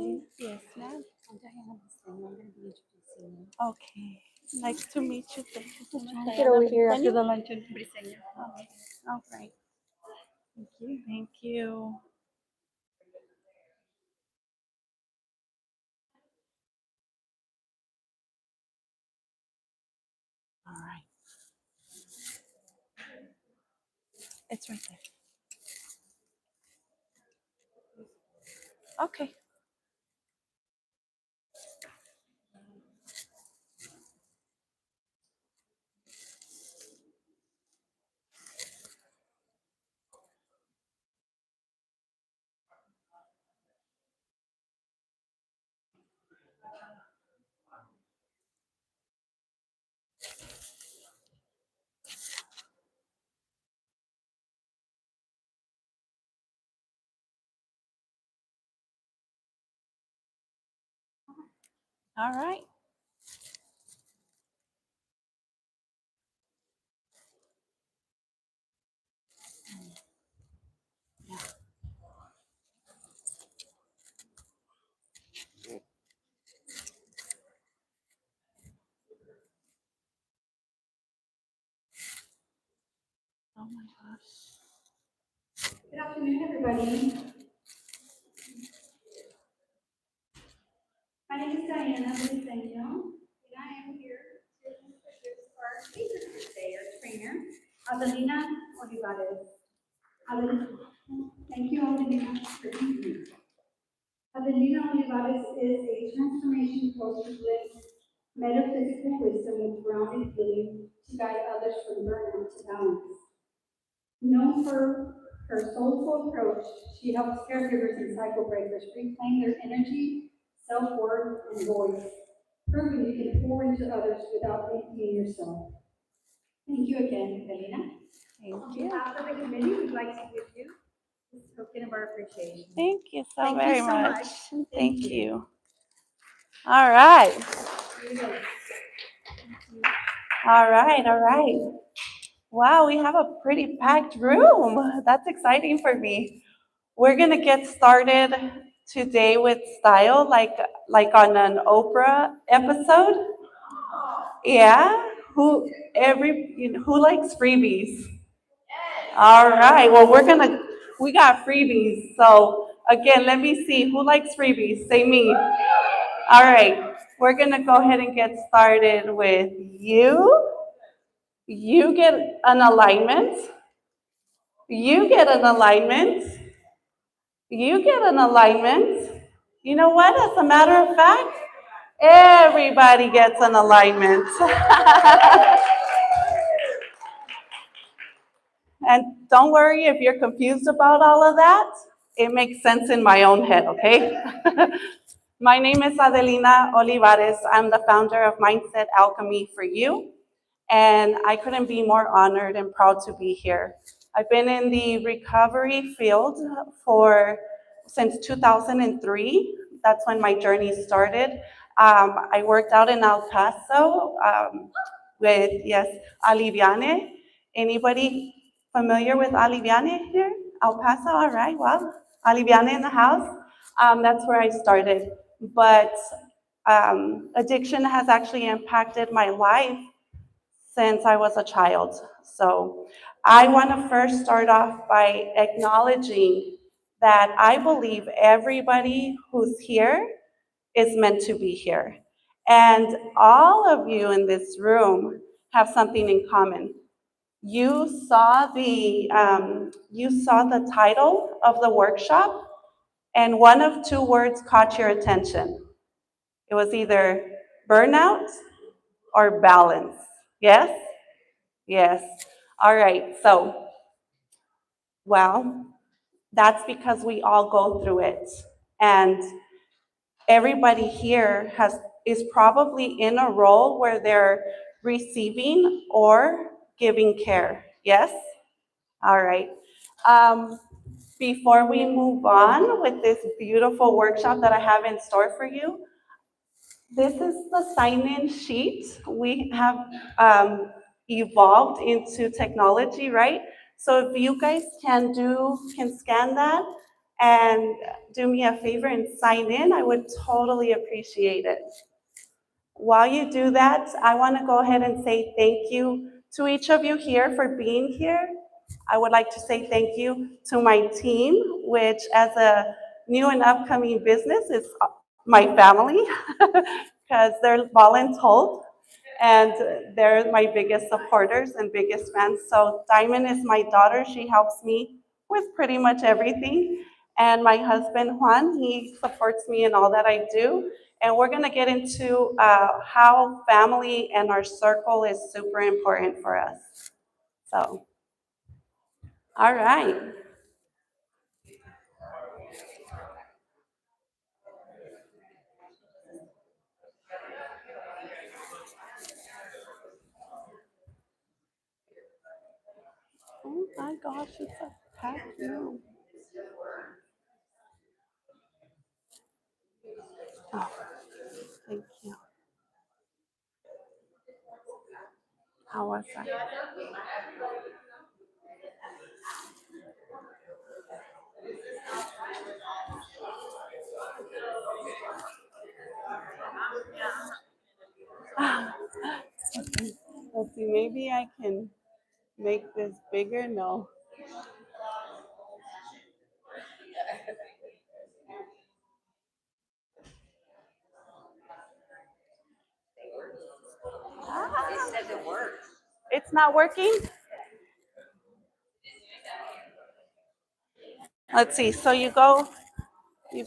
Adelina. Yes, ma'am. I'm Diana. I'm going to be introducing you. Okay. Nice to meet you. Thank you so much. Diana Get over here after Briseño. the luncheon. Briseño. Okay. All right. Thank you. Thank you. All right. It's right there. Okay. All right. Oh my gosh. Good afternoon, everybody. My name is Diana Briseño, and I am here to introduce our speaker for today, our trainer, Adelina Olivares. Thank you, Adelina, for being here. Adelina Olivares is a transformation coach who blends metaphysical wisdom with grounded healing to guide others from burnout to balance. Known for her soulful approach, she helps caregivers and cycle breakers reclaim their energy, self-worth, and voice, proving you can pour into others without emptying yourself. Thank you again, Adelina. Thank you. After the committee, we'd like to give you this token of our appreciation. Thank you so Thank you very so much. much. Thank you. All right. Here you go. All right. All right. Wow, we have a pretty packed room. That's exciting for me. We're gonna get started today with style, like on an Oprah episode. Yeah. Who likes freebies? All right. Well, we got freebies. So again, let me see who likes freebies. Say me. All right. We're gonna go ahead and get started with you. You get an alignment. You get an alignment. You get an alignment. You know what? As a matter of fact, everybody gets an alignment. And don't worry if you're confused about all of that. It makes sense in my own head, okay? My name is Adelina Olivares. I'm the founder of Mindset Alchemy for You. And I couldn't be more honored and proud to be here. I've been in the recovery field since 2003. That's when my journey started. I worked out in El Paso with, yes, Aliviane. Anybody familiar with Aliviane here? El Paso, all right, well, Aliviane in the house. That's where I started. But addiction has actually impacted my life since I was a child. So I want to first start off by acknowledging that I believe everybody who's here is meant to be here. And all of you in this room have something in common. You saw the title of the workshop, and one of two words caught your attention. It was either burnout or balance. Yes? Yes. All right. So, well, that's because we all go through it. And everybody here is probably in a role where they're receiving or giving care. Yes? All right. Um, Before we move on with this beautiful workshop that I have in store for you, this is the sign-in sheet. We have evolved into technology, right? So if you guys can scan that and do me a favor and sign in, I would totally appreciate it. While you do that, I want to go ahead and say thank you to each of you here for being here. I would like to say thank you to my team, which as a new and upcoming business is my family, because they're voluntold and they're my biggest supporters and biggest fans. So Diamond is my daughter. She helps me with pretty much everything. And my husband, Juan, he supports me in all that I do. And we're going to get into how family and our circle is super important for us. So, all right. Oh my gosh, it's a packed room. Oh, thank you. How was that? Let's see, maybe I can make this bigger. No. It says it works. It's not working? Let's see. So you go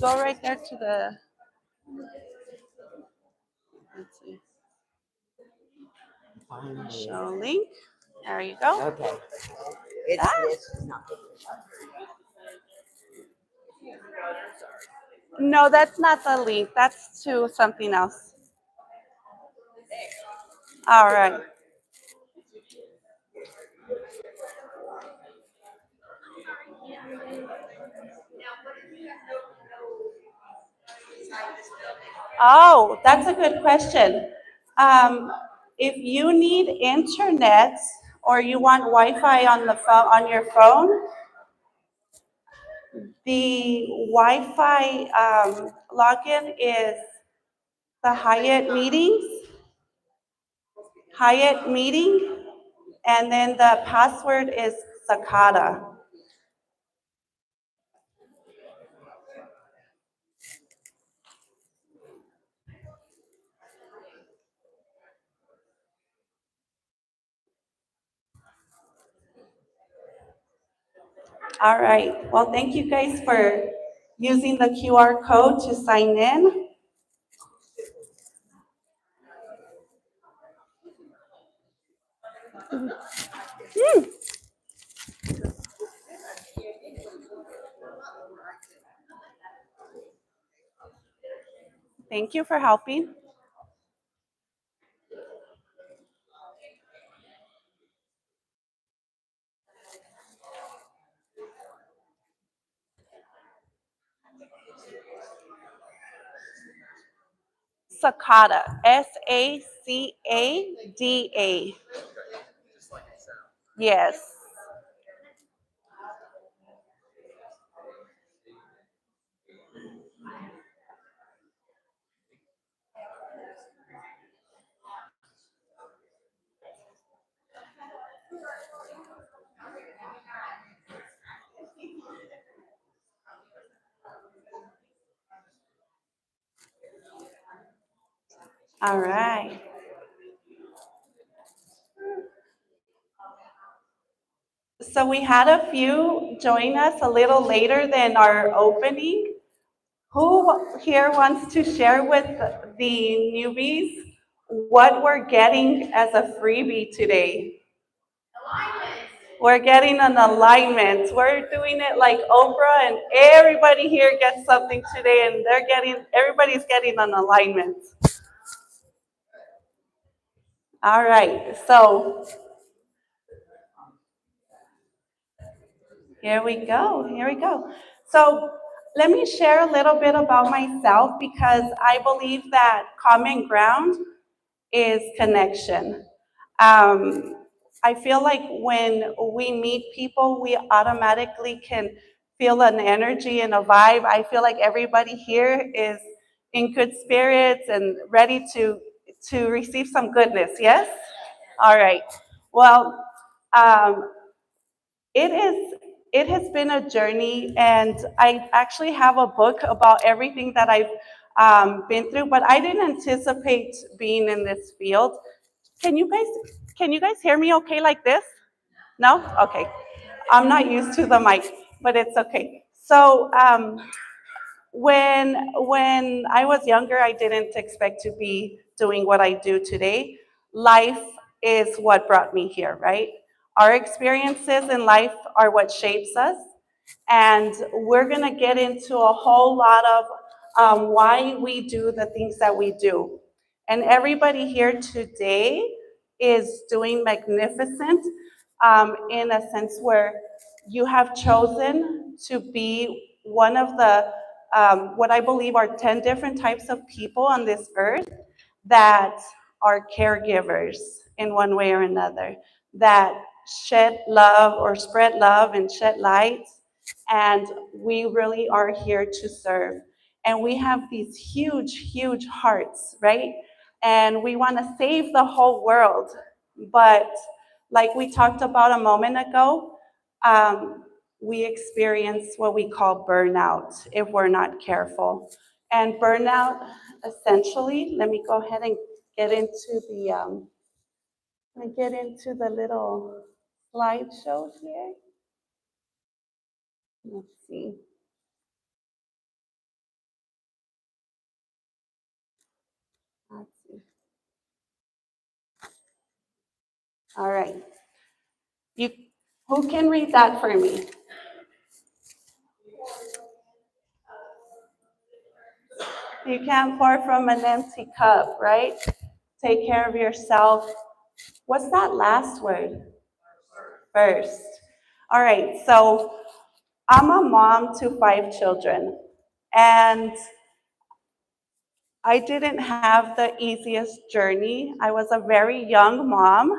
right there to the, let's see, show link. There you go. Okay. It's not. No, that's not the link. That's to something else. All right. Oh, that's a good question. If you need internet or you want Wi-Fi on the phone on your phone, the Wi-Fi login is the Hyatt meeting, and then the password is Sakata. All right. Well, thank you guys for using the QR code to sign in. Thank you for helping. Sakata, Sacada. Yes. All right. So we had a few join us a little later than our opening. Who here wants to share with the newbies what we're getting as a freebie today? We're getting an alignment. We're doing it like Oprah, and everybody here gets something today, and everybody's getting an alignment. All right, so here we go. Here we go. So let me share a little bit about myself because I believe that common ground is connection. I feel like when we meet people, we automatically can feel an energy and a vibe. I feel like everybody here is in good spirits and ready to receive some goodness, yes? All right. Well, um, it is. It has been a journey, and I actually have a book about everything that I've been through. But I didn't anticipate being in this field. Can you guys can you guys hear me okay like this? No? Okay. I'm not used to the mic, but it's okay. So when I was younger, I didn't expect to be doing what I do today. Life is what brought me here, right? Our experiences in life are what shapes us, and we're gonna get into a whole lot of why we do the things that we do. And everybody here today is doing magnificent in a sense where you have chosen to be one of the what I believe are 10 different types of people on this earth that are caregivers in one way or another, that shed love or spread love and shed light. And we really are here to serve. And we have these huge, huge hearts, right? And we want to save the whole world. But like we talked about a moment ago, we experience what we call burnout if we're not careful. And burnout, essentially, let me go ahead and get into the little slideshow here. Let's see. Let's see. All right. You, who can read that for me? You can't pour from an empty cup, right? Take care of yourself. What's that last word? First. All right, so I'm a mom to 5 children, and I didn't have the easiest journey. I was a very young mom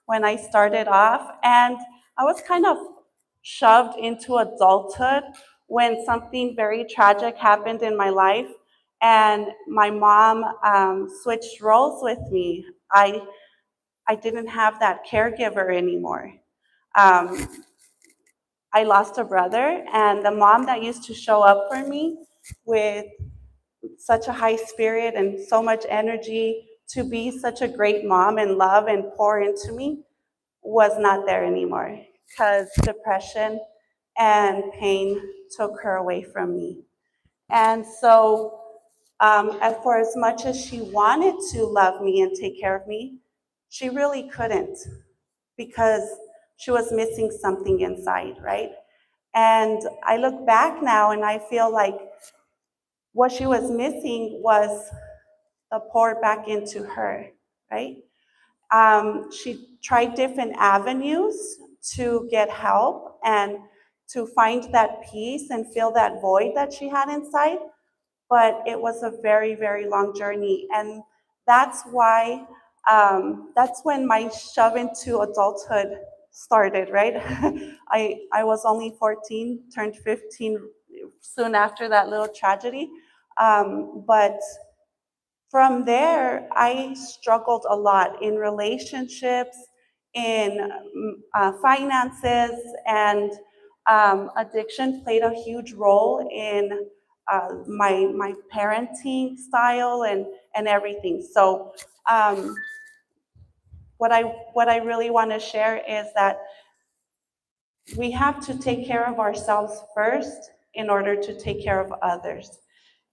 when I started off, and I was kind of shoved into adulthood when something very tragic happened in my life, and my mom switched roles with me. I didn't have that caregiver anymore. Um, I lost a brother, and the mom that used to show up for me with such a high spirit and so much energy to be such a great mom and love and pour into me was not there anymore because depression and pain took her away from me. And so, for as much as she wanted to love me and take care of me, she really couldn't because she was missing something inside, right? And I look back now and I feel like what she was missing was the pour back into her, right? She tried different avenues to get help and to find that peace and fill that void that she had inside, but it was a very, very long journey. And that's why, that's when my shove into adulthood started, right? I was only 14, turned 15 soon after that little tragedy. But from there, I struggled a lot in relationships, in finances, and addiction played a huge role in my parenting style and everything. So what I really want to share is that we have to take care of ourselves first in order to take care of others.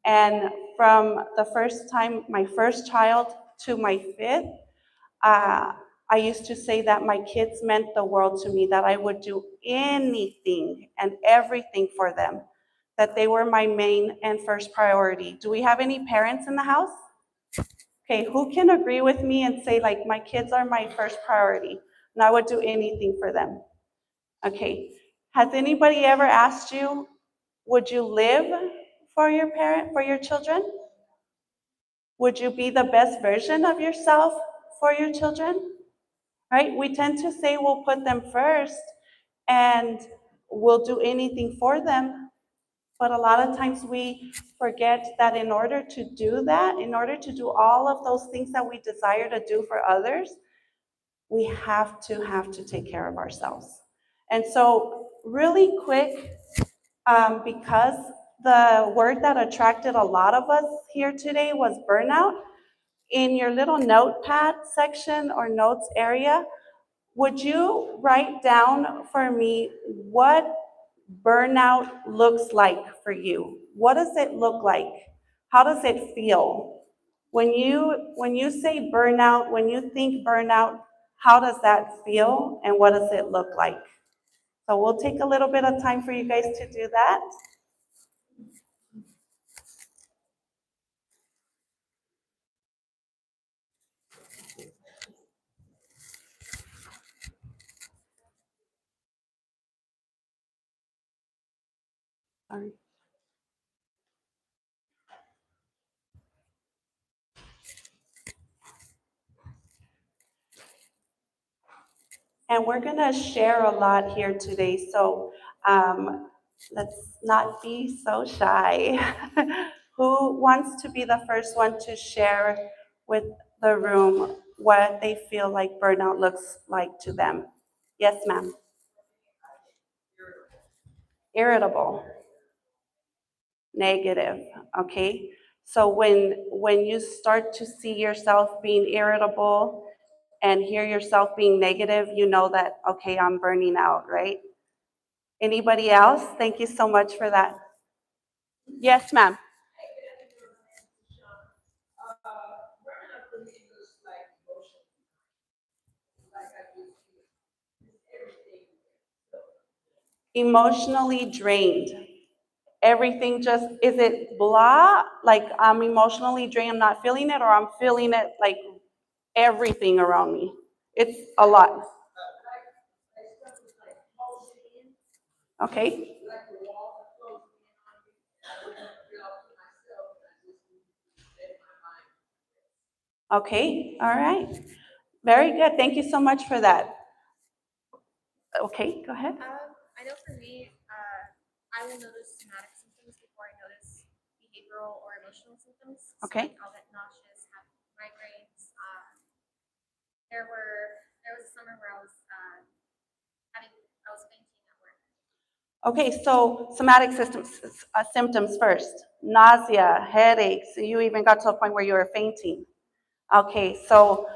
And from the first time, my first child to my 5th, I used to say that my kids meant the world to me, that I would do anything and everything for them, that they were my main and first priority. Do we have any parents in the house? Okay, who can agree with me and say, like, my kids are my first priority, and I would do anything for them? Okay, has anybody ever asked you, would you live for your children? Would you be the best version of yourself for your children? Right? We tend to say we'll put them first, and we'll do anything for them. But a lot of times we forget that in order to do that, in order to do all of those things that we desire to do for others, we have to take care of ourselves. And so really quick, because the word that attracted a lot of us here today was burnout, in your little notepad section or notes area, would you write down for me what burnout looks like for you? What does it look like? How does it feel? When you say burnout, when you think burnout, how does that feel and what does it look like? So we'll take a little bit of time for you guys to do that. Sorry. And we're going to share a lot here today, so let's not be so shy. Who wants to be the first one to share with the room what they feel like burnout looks like to them? Yes, ma'am. Irritable, negative, okay? So when you start to see yourself being irritable and hear yourself being negative, you know that, okay, I'm burning out, right? Anybody else? Thank you so much for that. Yes, ma'am. Emotionally drained. Everything just, is it blah? Like I'm emotionally drained, I'm not feeling it, or I'm feeling it like everything around me? It's a lot. Okay. Okay, all right. Very good. Thank you so much for that. Okay, go ahead. I know for me, I will notice somatic symptoms before I notice behavioral or emotional symptoms. So Okay. like I'll get nauseous, have migraines. There was a summer where I was fainting at work. Okay, so somatic symptoms first. Nausea, headaches. You even got to a point where you were fainting. Okay, so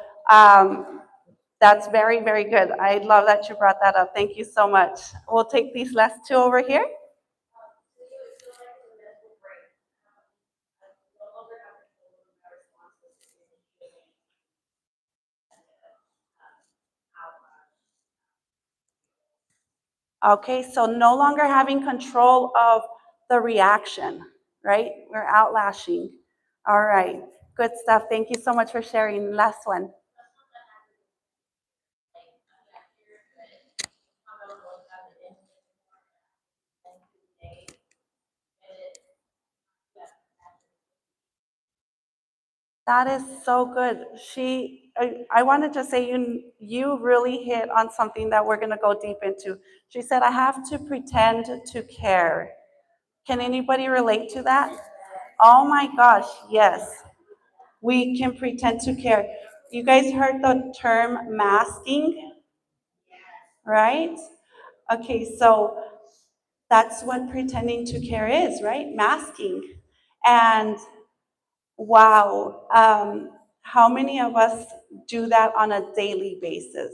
that's very, very good. I love that you brought that up. Thank you so much. We'll take these last two over here. Okay, so no longer having control of the reaction, right? We're outlashing. All right, good stuff. Thank you so much for sharing. Last one. That is so good. I wanted to say you really hit on something that we're going to go deep into. She said, I have to pretend to care. Can anybody relate to that? Oh my gosh, yes. We can pretend to care. You guys heard the term masking, right? Okay, so that's what pretending to care is, right? Masking. And wow, how many of us do that on a daily basis?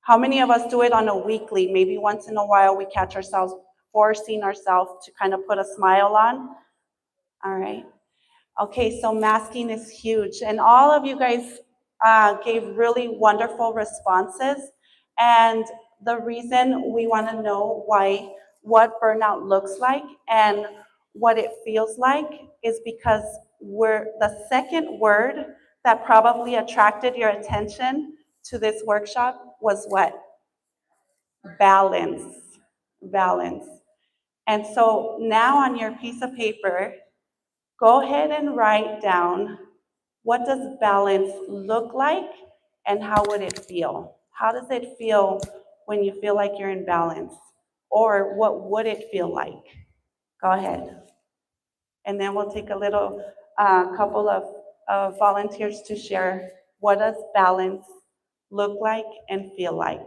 How many of us do it on a weekly? Maybe once in a while we catch ourselves forcing ourselves to kind of put a smile on. All right. Okay, so masking is huge. And all of you guys gave really wonderful responses. And the reason we want to know what burnout looks like and what it feels like is because the second word that probably attracted your attention to this workshop was what? Balance. Balance. And so now on your piece of paper, go ahead and write down, what does balance look like and how would it feel? How does it feel when you feel like you're in balance? or what would it feel like? Go ahead. And then we'll take a little couple of volunteers to share what does balance look like and feel like.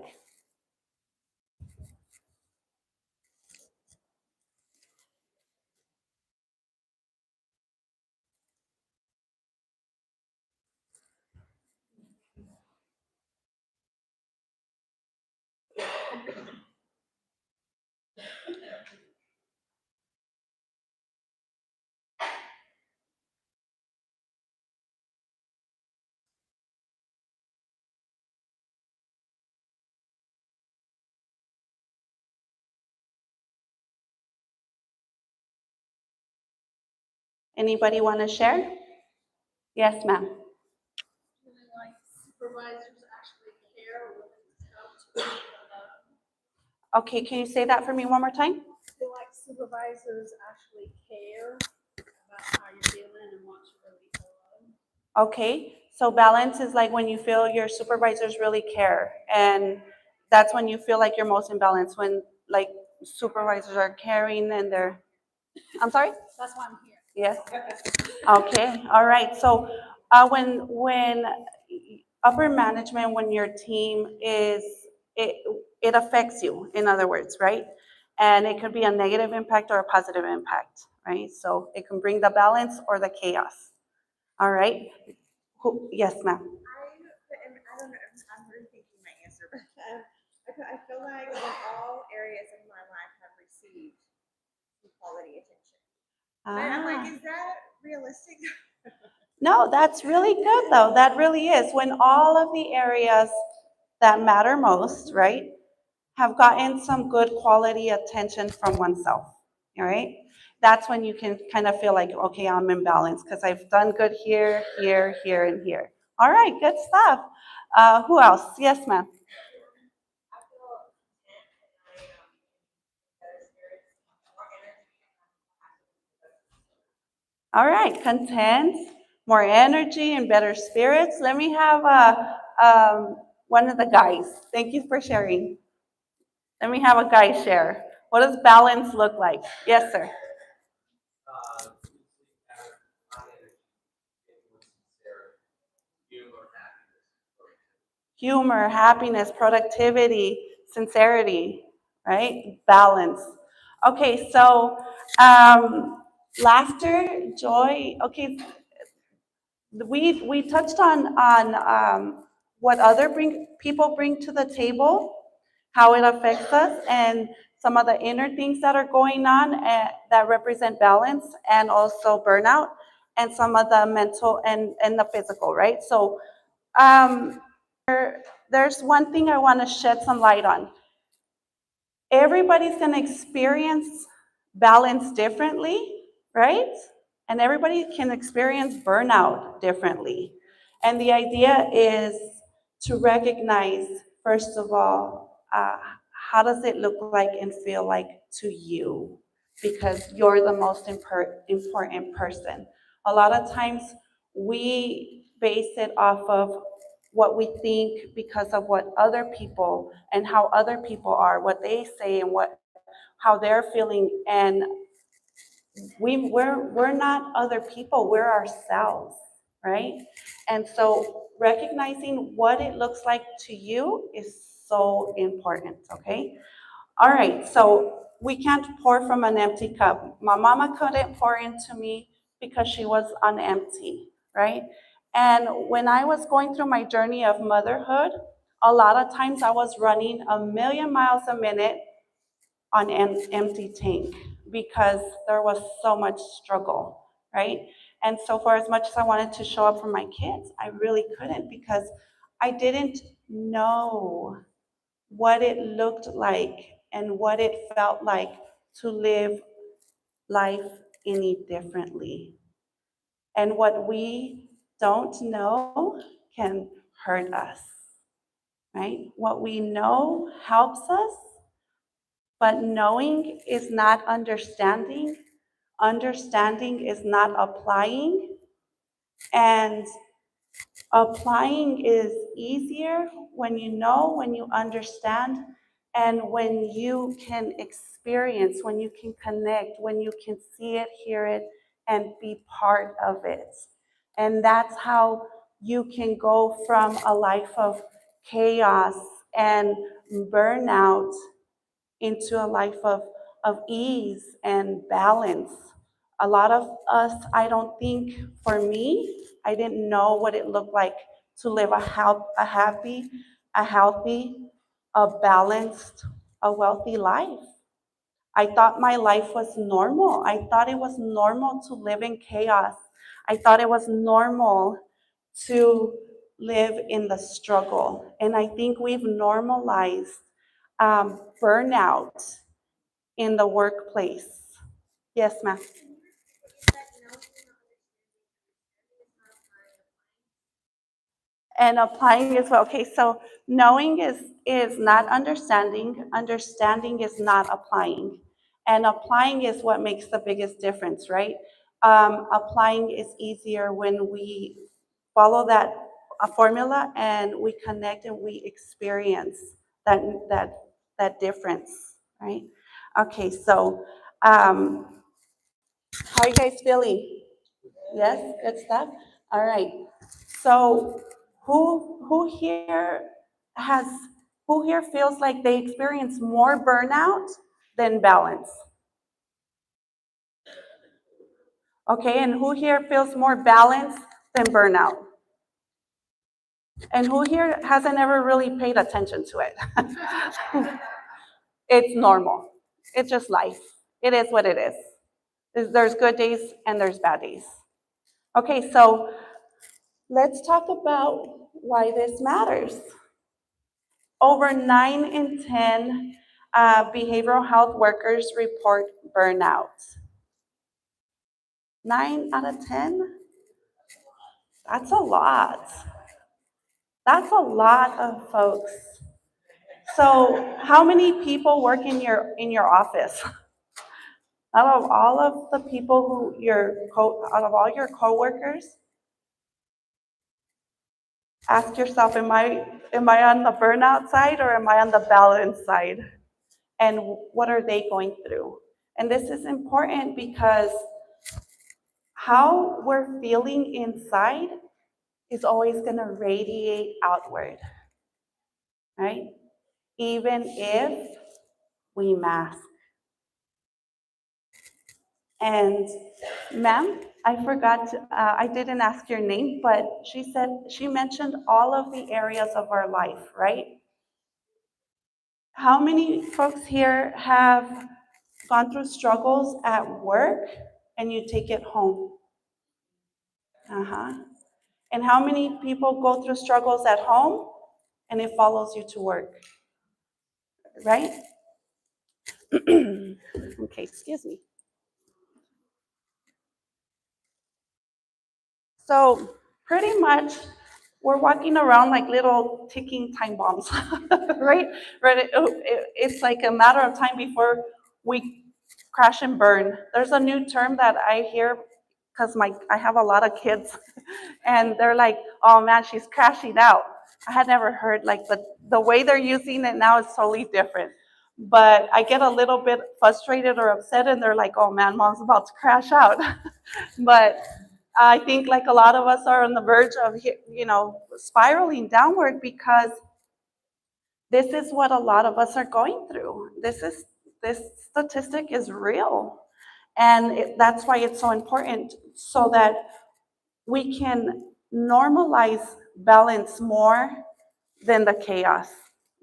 Anybody want to share? Yes, ma'am. Like supervisors actually care when it's come to Okay, can you say that for me one more time? feel like supervisors actually care about how you're feeling and want you to leave alone. Okay, so balance is like when you feel your supervisors really care, and that's when you feel like you're most in balance, when like supervisors are caring and they're, I'm sorry? That's why I'm here. Yes. Okay, all right. So when upper management, when your team is, it, it affects you, in other words, right? And it could be a negative impact or a positive impact, right? So it can bring the balance or the chaos. All right. Yes, ma'am. I don't know, I'm rethinking my answer, but I feel like in all areas of my life have received quality attention. And I'm like, is that realistic? No, that's really good though. That really is. When all of the areas that matter most, right, have gotten some good quality attention from oneself, all right? That's when you can kind of feel like, okay, I'm in balance because I've done good here, here, here, and here. All right, good stuff. Who else? Yes, ma'am. I feel content and better spirits, more energy. All right, content, more energy, and better spirits. Let me have one of the guys. Thank you for sharing. Let me have a guy share. What does balance look like? Yes, sir. Humor, happiness, productivity, sincerity, right? Balance. Okay, so laughter, joy. Okay, we touched on what other people bring to the table, how it affects us, and some of the inner things that are going on that represent balance and also burnout, and some of the mental and the physical, right? So um, there's one thing I want to shed some light on. Everybody's going to experience balance differently, right? And everybody can experience burnout differently. And the idea is to recognize, first of all, how does it look like and feel like to you? Because you're the most important person. A lot of times we base it off of what we think because of what other people and how other people are, what they say and how they're feeling, and we're not other people, we're ourselves, right? And so recognizing what it looks like to you is so important, okay? All right, so we can't pour from an empty cup. My mama couldn't pour into me because she was on empty, right? And when I was going through my journey of motherhood, a lot of times I was running a million miles a minute on an empty tank because there was so much struggle, right? And so for as much as I wanted to show up for my kids, I really couldn't because I didn't know what it looked like and what it felt like to live life any differently. And what we don't know can hurt us, right? What we know helps us, but knowing is not understanding. Understanding is not applying. And applying is easier when you know, when you understand, And when you can experience, when you can connect, when you can see it, hear it, and be part of it. And that's how you can go from a life of chaos and burnout into a life of ease and balance. A lot of us, I don't think, for me, I didn't know what it looked like to live a happy, a healthy, a balanced, a wealthy life. I thought my life was normal. I thought it was normal to live in chaos. I thought it was normal to live in the struggle. And I think we've normalized burnout in the workplace. Yes, ma'am. And applying as well. Okay, so knowing is not understanding. Understanding is not applying. And applying is what makes the biggest difference, right? Applying is easier when we follow that formula and we connect and we experience that that that difference, right? Okay, so how are you guys feeling? Yes, good stuff. All right. So who has who here feels like they experience more burnout than balance? Okay, and who here feels more balance than burnout? And who here hasn't ever really paid attention to it? It's normal. It's just life. It is what it is. There's good days and there's bad days. Okay, so let's talk about why this matters. Over 9 in 10 behavioral health workers report burnout. 9 out of 10? That's a lot. That's a lot of folks. So how many people work in your office? Out of all of the people out of all your coworkers, ask yourself, am I on the burnout side or am I on the balance side? And what are they going through? And this is important because how we're feeling inside is always going to radiate outward, right? Even if we mask. And ma'am, I didn't ask your name, but she mentioned all of the areas of our life, right? How many folks here have gone through struggles at work and you take it home? And how many people go through struggles at home and it follows you to work? Right? Okay, excuse me. So pretty much we're walking around like little ticking time bombs, right? Right. It's like a matter of time before we crash and burn. There's a new term that I hear because I have a lot of kids, and they're like, "Oh man, she's crashing out." I had never heard like the way they're using it now is totally different. But I get a little bit frustrated or upset, and they're like, "Oh man, mom's about to crash out." But I think like a lot of us are on the verge of, spiraling downward because this is what a lot of us are going through. This statistic is real. And that's why it's so important so that we can normalize balance more than the chaos,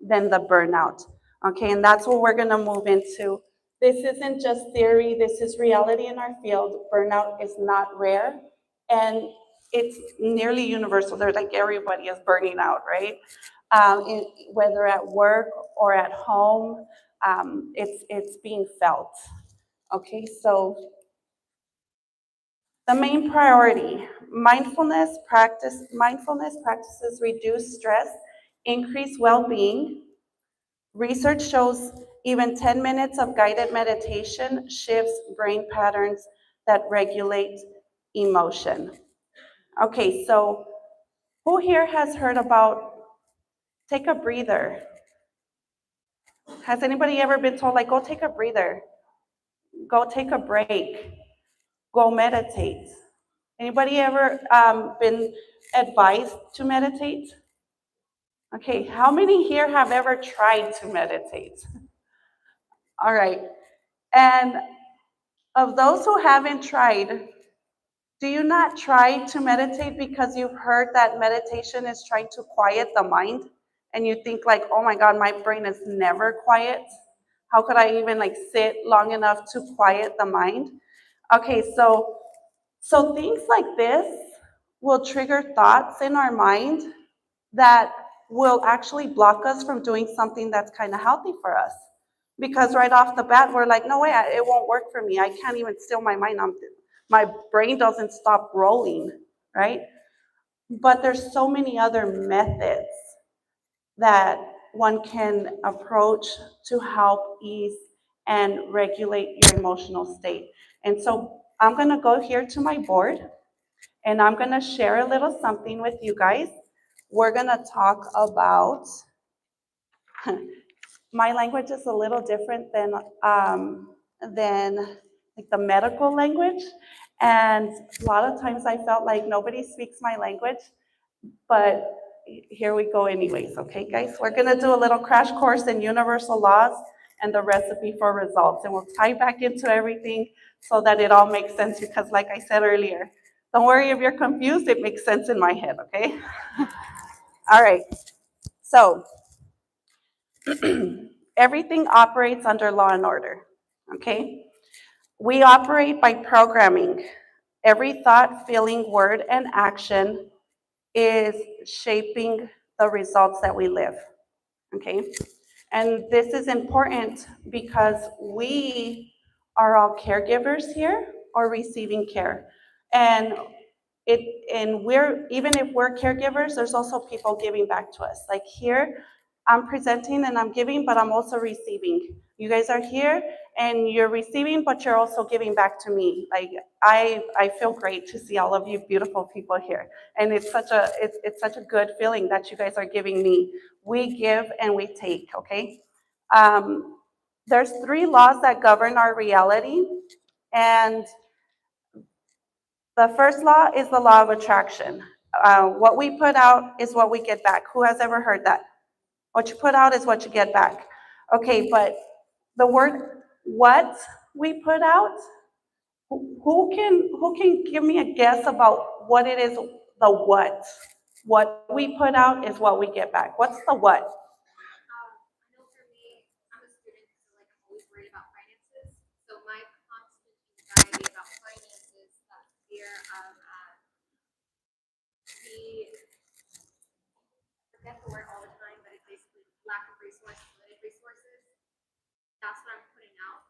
than the burnout. Okay, and that's what we're gonna move into. This isn't just theory, this is reality in our field. Burnout is not rare, and it's nearly universal. There's like everybody is burning out, right? Whether at work or at home, it's being felt. Okay, so the main priority, mindfulness practices reduce stress, increase well-being. Research shows even 10 minutes of guided meditation shifts brain patterns that regulate emotion. Okay, so who here has heard about take a breather? Has anybody ever been told, like, go take a breather, go take a break, go meditate? Anybody ever been advised to meditate? Okay, how many here have ever tried to meditate? All right, and of those who haven't tried, do you not try to meditate because you've heard that meditation is trying to quiet the mind? And you think like, oh my God, my brain is never quiet. How could I even like sit long enough to quiet the mind? Okay, so things like this will trigger thoughts in our mind that will actually block us from doing something that's kind of healthy for us. Because right off the bat, we're like, no way, it won't work for me. I can't even still my mind. My brain doesn't stop rolling, right? But there's so many other methods that one can approach to help ease and regulate your emotional state. And so I'm gonna go here to my board and I'm gonna share a little something with you guys. We're gonna talk about, my language is a little different than like the medical language. And a lot of times I felt like nobody speaks my language, but here we go anyways, okay guys? We're gonna do a little crash course in universal laws and the recipe for results. And we'll tie back into everything so that it all makes sense, because like I said earlier, don't worry if you're confused, it makes sense in my head, okay? All right, so everything operates under law and order, okay? We operate by programming. Every thought, feeling, word, and action is shaping the results that we live, okay? And this is important because we are all caregivers here or receiving care. And we're, even if we're caregivers, there's also people giving back to us. Like here, I'm presenting and I'm giving, but I'm also receiving. You guys are here and you're receiving, but you're also giving back to me. Like I feel great to see all of you beautiful people here. And it's such a good feeling that you guys are giving me. We give and we take, okay? There's 3 laws that govern our reality. And the first law is the law of attraction. What we put out is what we get back. Who has ever heard that? What you put out is what you get back. Okay, but the word what we put out, who can give me a guess about what it is, the what? What we put out is what we get back. What's the what? I know for me, I'm a student, so like I'm always worried about finances. So my constant anxiety about finances, that fear of the, I forget the word all the time, but it's basically lack of resources, limited resources. That's what I'm putting out.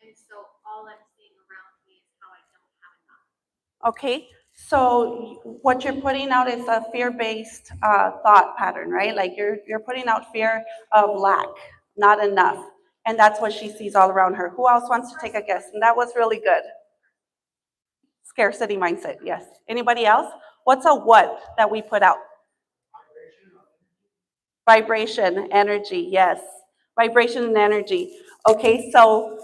And so all I'm seeing around me is how I don't have enough. Okay, so what you're putting out is a fear-based thought pattern, right? Like you're putting out fear of lack, not enough. And that's what she sees all around her. Who else wants to take a guess? And that was really good. Scarcity mindset, yes. Anybody else? What's a what that we put out? Vibration, energy, yes. Vibration and energy. Okay, so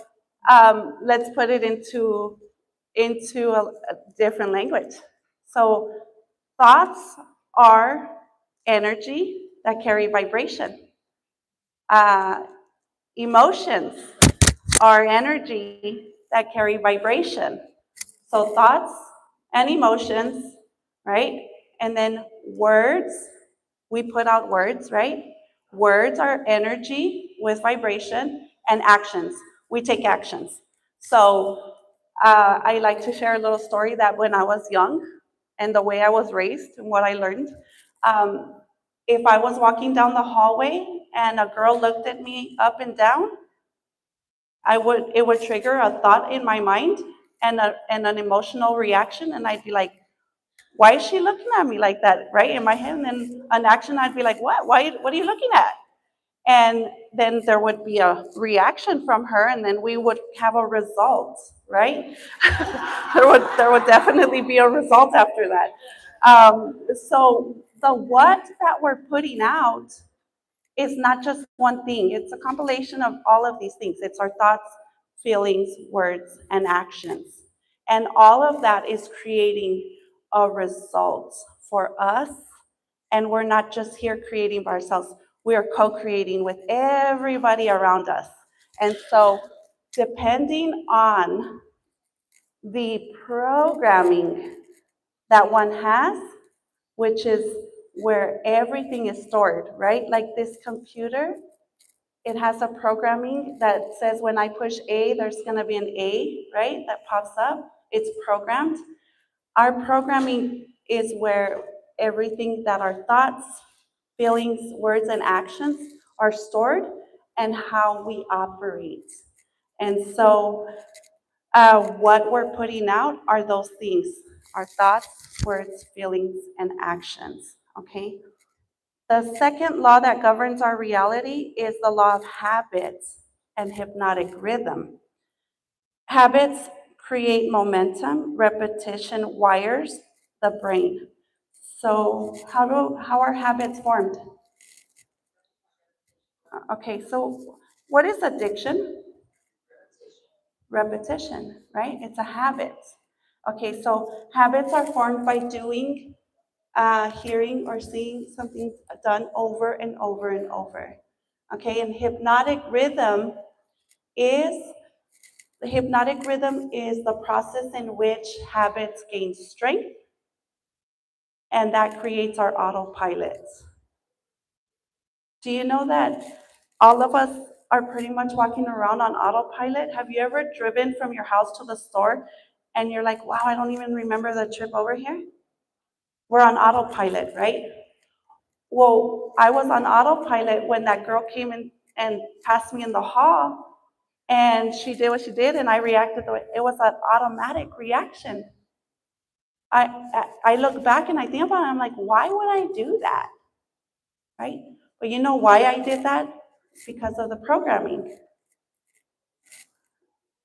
let's put it into a different language. So thoughts are energy that carry vibration. Emotions are energy that carry vibration. So thoughts and emotions, right? And then words, we put out words, right? Words are energy with vibration, and actions. We take actions. So I like to share a little story that when I was young and the way I was raised and what I learned, if I was walking down the hallway and a girl looked at me up and down, it would trigger a thought in my mind and an emotional reaction, and I'd be like, why is she looking at me like that, right? In my head, and then an action, I'd be like, what are you looking at? And then there would be a reaction from her, and then we would have a result, right? there would definitely be a result after that. So the what that we're putting out is not just one thing. It's a compilation of all of these things. It's our thoughts, feelings, words, and actions. And all of that is creating a result for us. And we're not just here creating by ourselves. We are co-creating with everybody around us. And so depending on the programming that one has, which is where everything is stored, right? Like this computer, it has a programming that says when I push A, there's gonna be an A, right? That pops up. It's programmed. Our programming is where everything that our thoughts, feelings, words, and actions are stored and how we operate. And so what we're putting out are those things, our thoughts, words, feelings, and actions, okay? The second law that governs our reality is the law of habits and hypnotic rhythm. Habits create momentum, repetition wires the brain. So how are habits formed? Okay, so what is addiction? Repetition, right? It's a habit. Okay, so habits are formed by doing, hearing, or seeing something done over and over and over. Okay, and is hypnotic rhythm is the process in which habits gain strength, and that creates our autopilot. Do you know that all of us are pretty much walking around on autopilot? Have you ever driven from your house to the store and you're like, wow, I don't even remember the trip over here? We're on autopilot, right? Well, I was on autopilot when that girl came in and passed me in the hall, and she did what she did, and I reacted the way it was an automatic reaction. I look back and I think about it, I'm like, why would I do that? Right? But you know why I did that? It's because of the programming.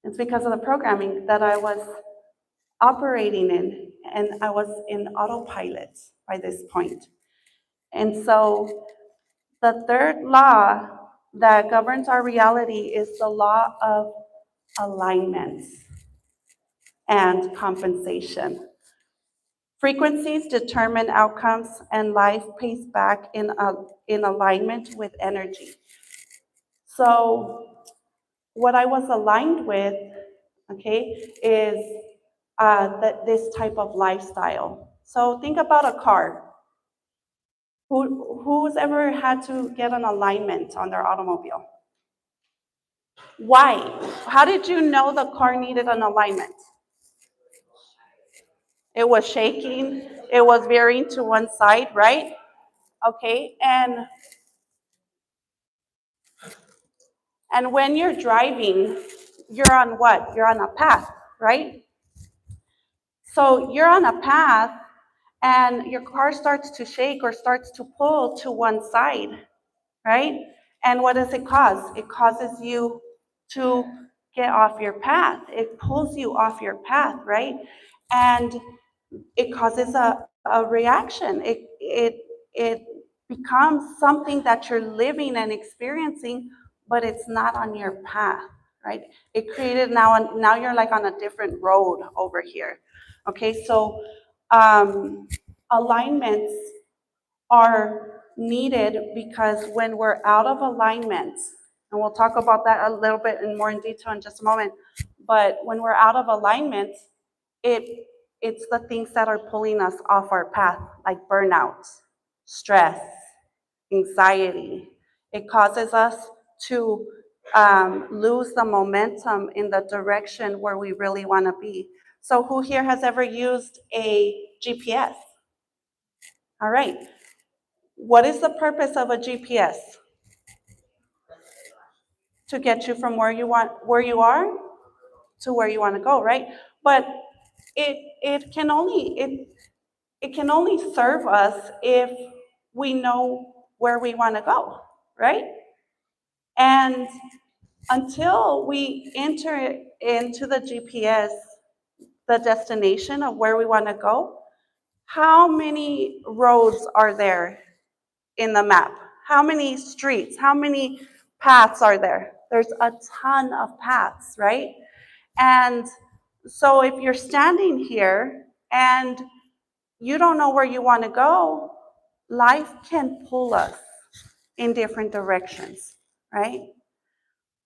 It's because of the programming that I was operating in, and I was in autopilot by this point. And so the third law that governs our reality is the law of alignment and compensation. Frequencies determine outcomes, and life pays back in alignment with energy. So what I was aligned with, okay, is this type of lifestyle. So think about a car. Who's ever had to get an alignment on their automobile? Why? How did you know the car needed an alignment? It was shaking, it was veering to one side, right? Okay, and when you're driving, you're on what? You're on a path, right? So you're on a path and your car starts to shake or starts to pull to one side, right? And what does it cause? It causes you to get off your path. It pulls you off your path, right? And it causes a reaction. It becomes something that you're living and experiencing, but it's not on your path, right? It created now you're like on a different road over here. Okay, so alignments are needed because when we're out of alignment, and we'll talk about that a little bit more in detail in just a moment, but when we're out of alignment, it's the things that are pulling us off our path, like burnout, stress, anxiety. It causes us to lose the momentum in the direction where we really want to be. So who here has ever used a GPS? All right. What is the purpose of a GPS? To get you from where you are to where you want to go, right? But it can only serve us if we know where we want to go, right? And until we enter into the GPS, the destination of where we want to go, how many roads are there in the map? How many streets? How many paths are there? There's a ton of paths, right? And so if you're standing here and you don't know where you want to go, life can pull us in different directions, right?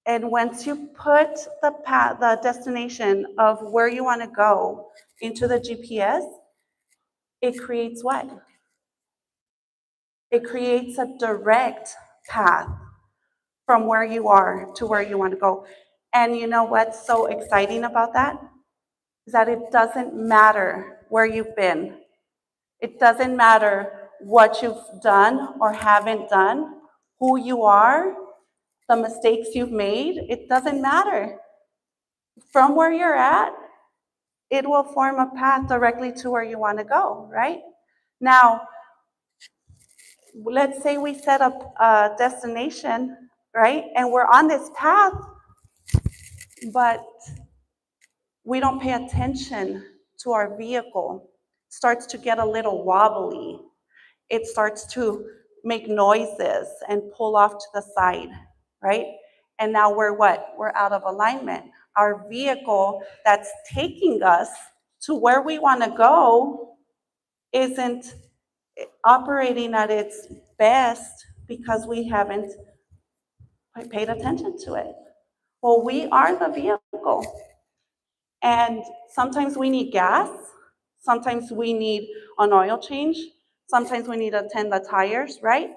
And once you put the path, the destination of where you want to go into the GPS, it creates what? It creates a direct path from where you are to where you want to go. And you know what's so exciting about that? Is that it doesn't matter where you've been. It doesn't matter what you've done or haven't done, who you are, the mistakes you've made. It doesn't matter. From where you're at, it will form a path directly to where you want to go, right? Now, let's say we set up a destination, right? And we're on this path, but we don't pay attention to our vehicle. It starts to get a little wobbly. It starts to make noises and pull off to the side, right? And now we're what? We're out of alignment. Our vehicle that's taking us to where we want to go isn't operating at its best because we haven't paid attention to it. Well, we are the vehicle. And sometimes we need gas. Sometimes we need an oil change. Sometimes we need to tend the tires, right?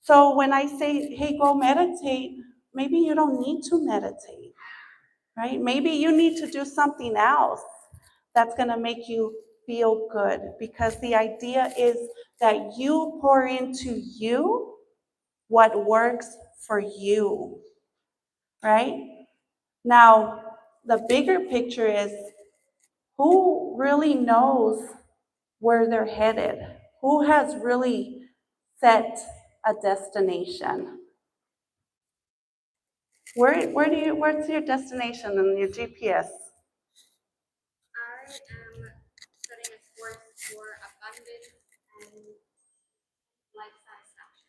So when I say, hey, go meditate, maybe you don't need to meditate, right? Maybe you need to do something else that's going to make you feel good, because the idea is that you pour into you what works for you, right? Now, the bigger picture is, who really knows where they're headed? Who has really set a destination? Where's your destination in your GPS? I am setting a course for abundance and life satisfaction.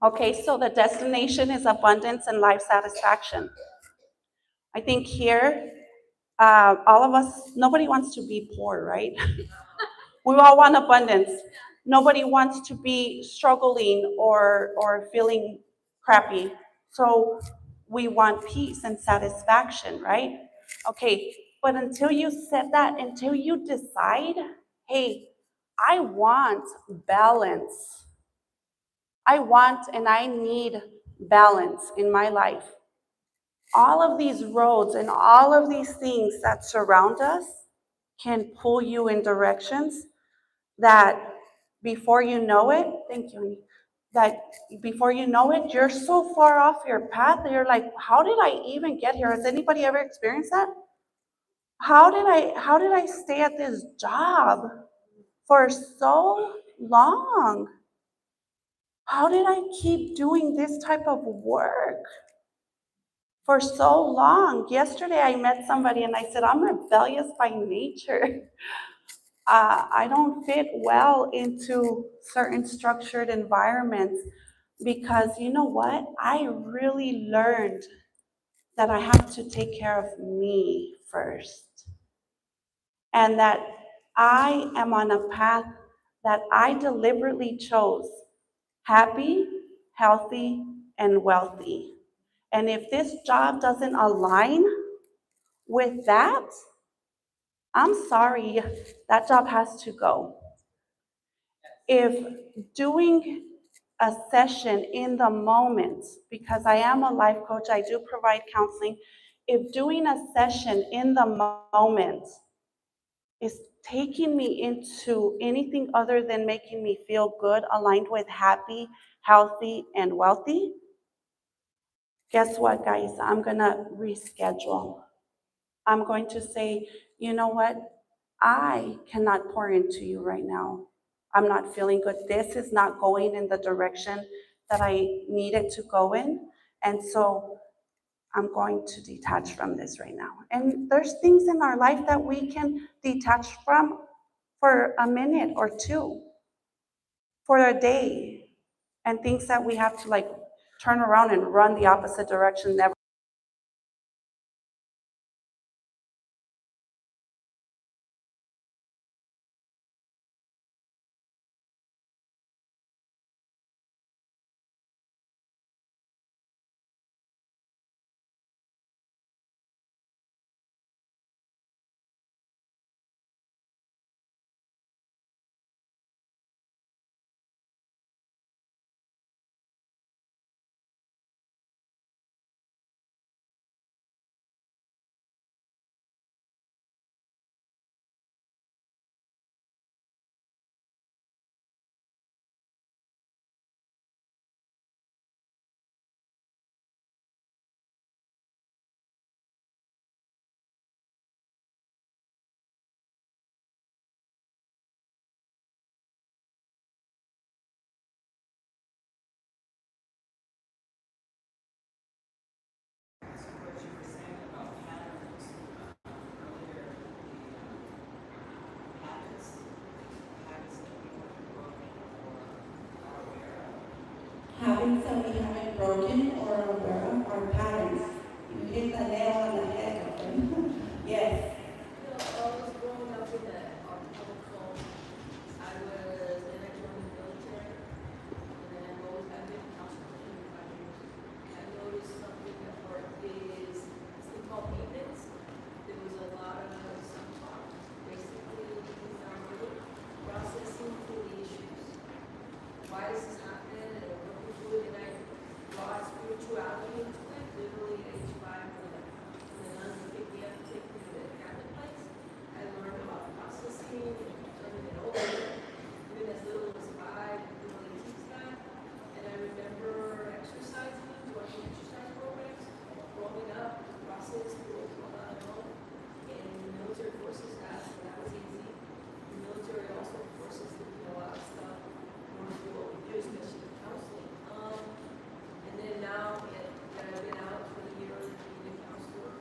Okay, so the destination is abundance and life satisfaction. I think here, all of us, nobody wants to be poor, right? We all want abundance. Nobody wants to be struggling or feeling crappy. So we want peace and satisfaction, right? Okay, but until you set that, until you decide, hey, I want balance. I want and I need balance in my life. All of these roads and all of these things that surround us can pull you in directions that before you know it, thank you, honey, that before you know it, you're so far off your path that you're like, how did I even get here? Has anybody ever experienced that? How did I stay at this job for so long? How did I keep doing this type of work for so long? Yesterday I met somebody and I said, I'm rebellious by nature. I don't fit well into certain structured environments because you know what? I really learned that I have to take care of me first. And that I am on a path that I deliberately chose: happy, healthy, and wealthy. And if this job doesn't align with that, I'm sorry, that job has to go. If doing a session in the moment, because I am a life coach, I do provide counseling, if doing a session in the moment is taking me into anything other than making me feel good, aligned with happy, healthy, and wealthy, guess what, guys? I'm gonna reschedule. I'm going to say, you know what? I cannot pour into you right now. I'm not feeling good. This is not going in the direction that I need it to go in. And so I'm going to detach from this right now. And there's things in our life that we can detach from for a minute or two, for a day and thinks that we have to like turn around and run the opposite direction, never. Habits that we haven't broken or are aware of are patterns. You hit the nail on the head of them. Yes. You know, I was growing up in that public home. Then I joined the military, and then I've been in house for 25 years. I noticed something that worked is something called maintenance. There was a lot of self-talk, basically, processing through the issues. Why does this happen, and what we do it, and I brought spirituality into it, literally age 5 when the nuns would pick me up and take me to the Catholic place. I learned about processing and turning it over, even as little as 5, they teach that. And I remember exercising, joining exercise programs, growing up, the process was all I know. And the military forces that was easy. The military also forces to do a lot of stuff in order to do what we do, especially counseling. And then now that I've been out for the year being a counselor,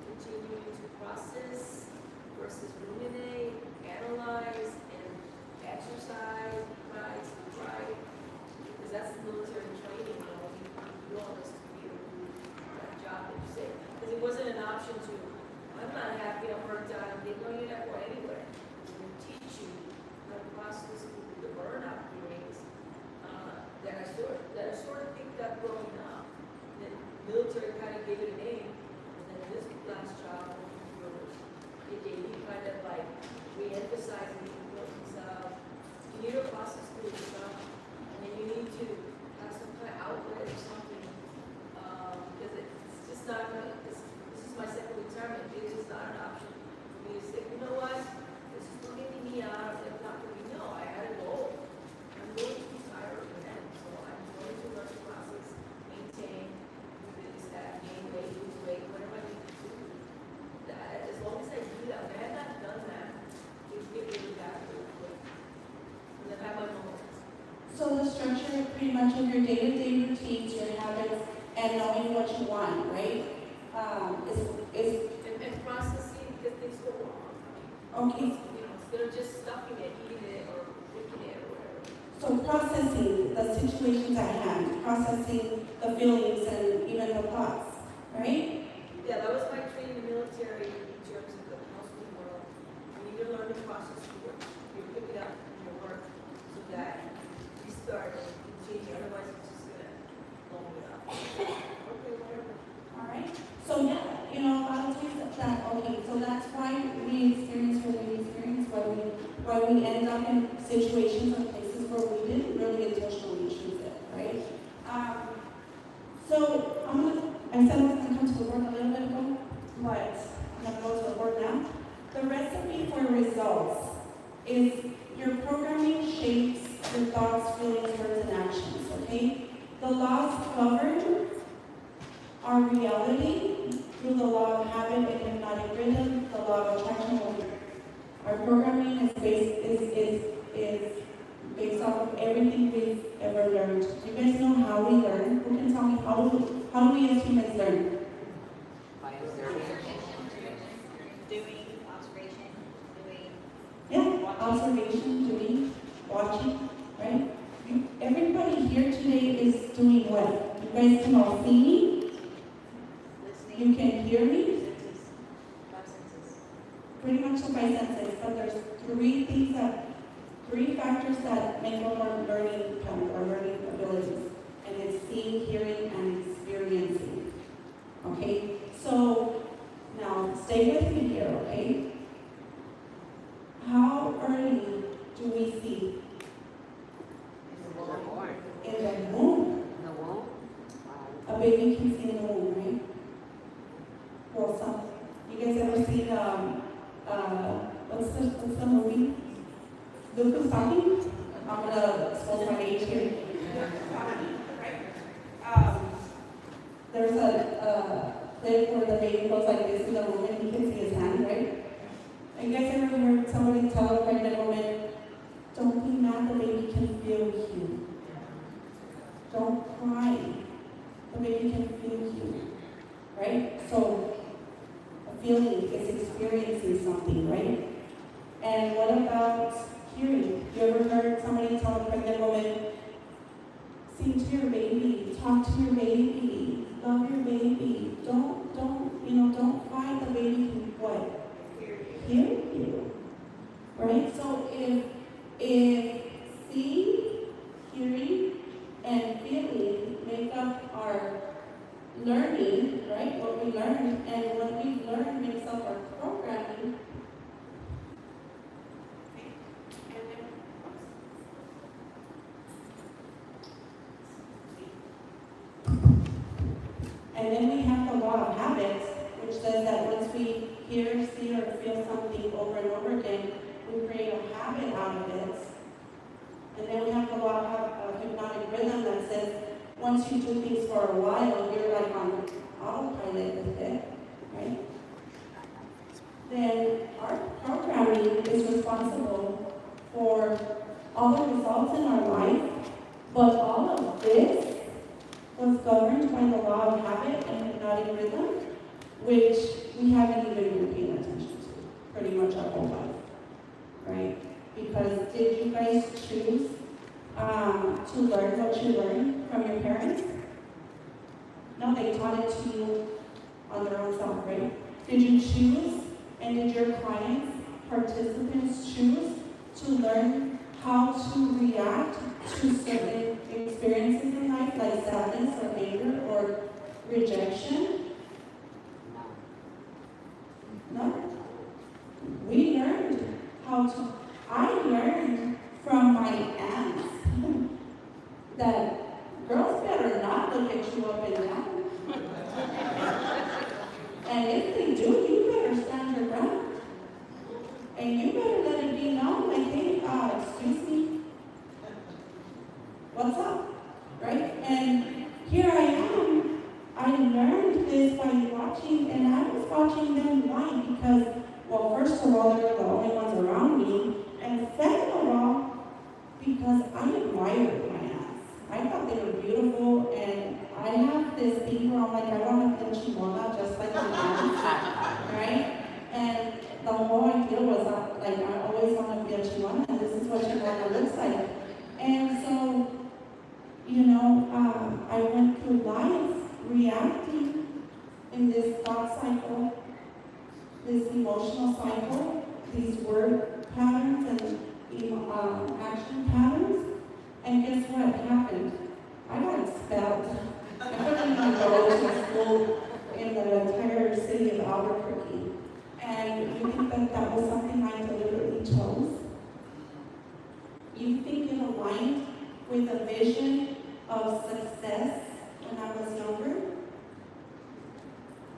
continuing to process versus ruminate, analyze, and exercise, right, right. Because that's the military training, you know, you want us to be able to do that job that you say. Because it wasn't an option to, I'm not happy, I'm burnt out, they know you're not going anywhere. We teach you how to process through the burnout feelings that I sort of picked up growing up. The military kind of gave it a name, and then this last job, it gave me kind of like re-emphasizing the importance of you need to process through yourself, and then you need to have some kind of outlet or something, because it's just not gonna, this is my second retirement, it's just not an option for me to say, you know what, this is not getting me out, it's not gonna be, no, I had a goal. I'm going to retire again, so I'm going to learn to process, maintain, do this, that, gain weight, lose weight, whatever I need to do. That, as long as I do that, if I had not done that, it would get really bad really quick. And then I have my moments. So the structure pretty much of your day-to-day routines, your habits, and knowing what you want, right? Is And processing because things go wrong. okay. You know, instead of just stuffing it, eating it, or drinking it, or whatever. So processing the situations at hand, processing the feelings and even the thoughts, right? Yeah, that was my training in the military in terms of the counseling world. You need to learn to process your work. You pick it up in your work so that you start and continue. Otherwise, it's just gonna blow me up. Okay, whatever. All right. So yeah, you know, a lot of times that okay. So that's why we experience what we experience, why we end up in situations or places where we didn't really intentionally choose it, right? So I said I was gonna come to the board a little bit ago, but I'm gonna go to the board now. The recipe for results is your programming shapes your thoughts, feelings, words, and actions. Okay. The laws govern our reality through the law of habit and hypnotic rhythm, the law of attraction. Our programming is based off of everything we've ever learned. You guys know how we learn. Who can tell me how do we as humans learn? Doing, observation, doing. Yeah, observation, doing, watching, right? everybody here today is doing what? You guys can all see me? Listening. You can hear me? Senses. Five senses. Pretty much the five senses, but there's three factors that make up our learning pattern, our learning abilities. And it's seeing, hearing, and experiencing. Okay? So, now stay with me here, okay? How early do we see? In the womb. A baby can see in the womb, right? Well, you guys ever seen, what's the movie? Lucas talking? I'm gonna expose my age here. There's a clip where the baby goes like this in the womb and you can see his hand, right? And you guys ever heard somebody tell a pregnant woman, don't be mad, the baby can feel you. Don't cry, the baby can feel you, right? So, a feeling is experiencing something, right? And what about hearing? You ever heard somebody tell a pregnant woman, sing to your baby, talk to your baby, love your baby, don't cry, the baby can what? Hear you, right? So if seeing, hearing, and feeling make up our learning, right? What we learned, and what we learned makes up our programming. And then we have the law of habits, which says that once we hear, see, or feel something over and over again, we create a habit out of it. And then we have the law of hypnotic rhythm that says once you do things for a while, you're like on autopilot with it, right? Then our programming is responsible for all the results in our life, but all of this was governed by the law of habit and hypnotic rhythm, which we haven't even been paying attention to pretty much our whole life, right? Because did you guys choose to learn what you learned from your parents? No, they taught it to you on their own self, right? Did you choose, and did your clients, participants choose to learn how to react to certain experiences in life, like sadness or anger or rejection? No. We learned how to. I learned from my aunts that girls better not look at you up and down. And if they do, you better stand your ground. And you better let it be known, like, hey, excuse me, what's up, right? And here I am. I learned this by watching, and I was watching them. Why? Because, well, first of all, they were the only ones around me, and second of all, because I admired my aunts. I thought they were beautiful, and I have this thing where I'm like, I want to feel chimona just like my aunts, right? And the whole idea was like, I always want to be a chimona, and this is what chimona looks like. And so, I went through life reacting in this thought cycle, this emotional cycle, these word patterns and action patterns. And guess what happened? I got expelled. I couldn't even go to school in the entire city of Albuquerque. And you think that that was something I deliberately chose? You think it aligned with a vision of success when I was younger?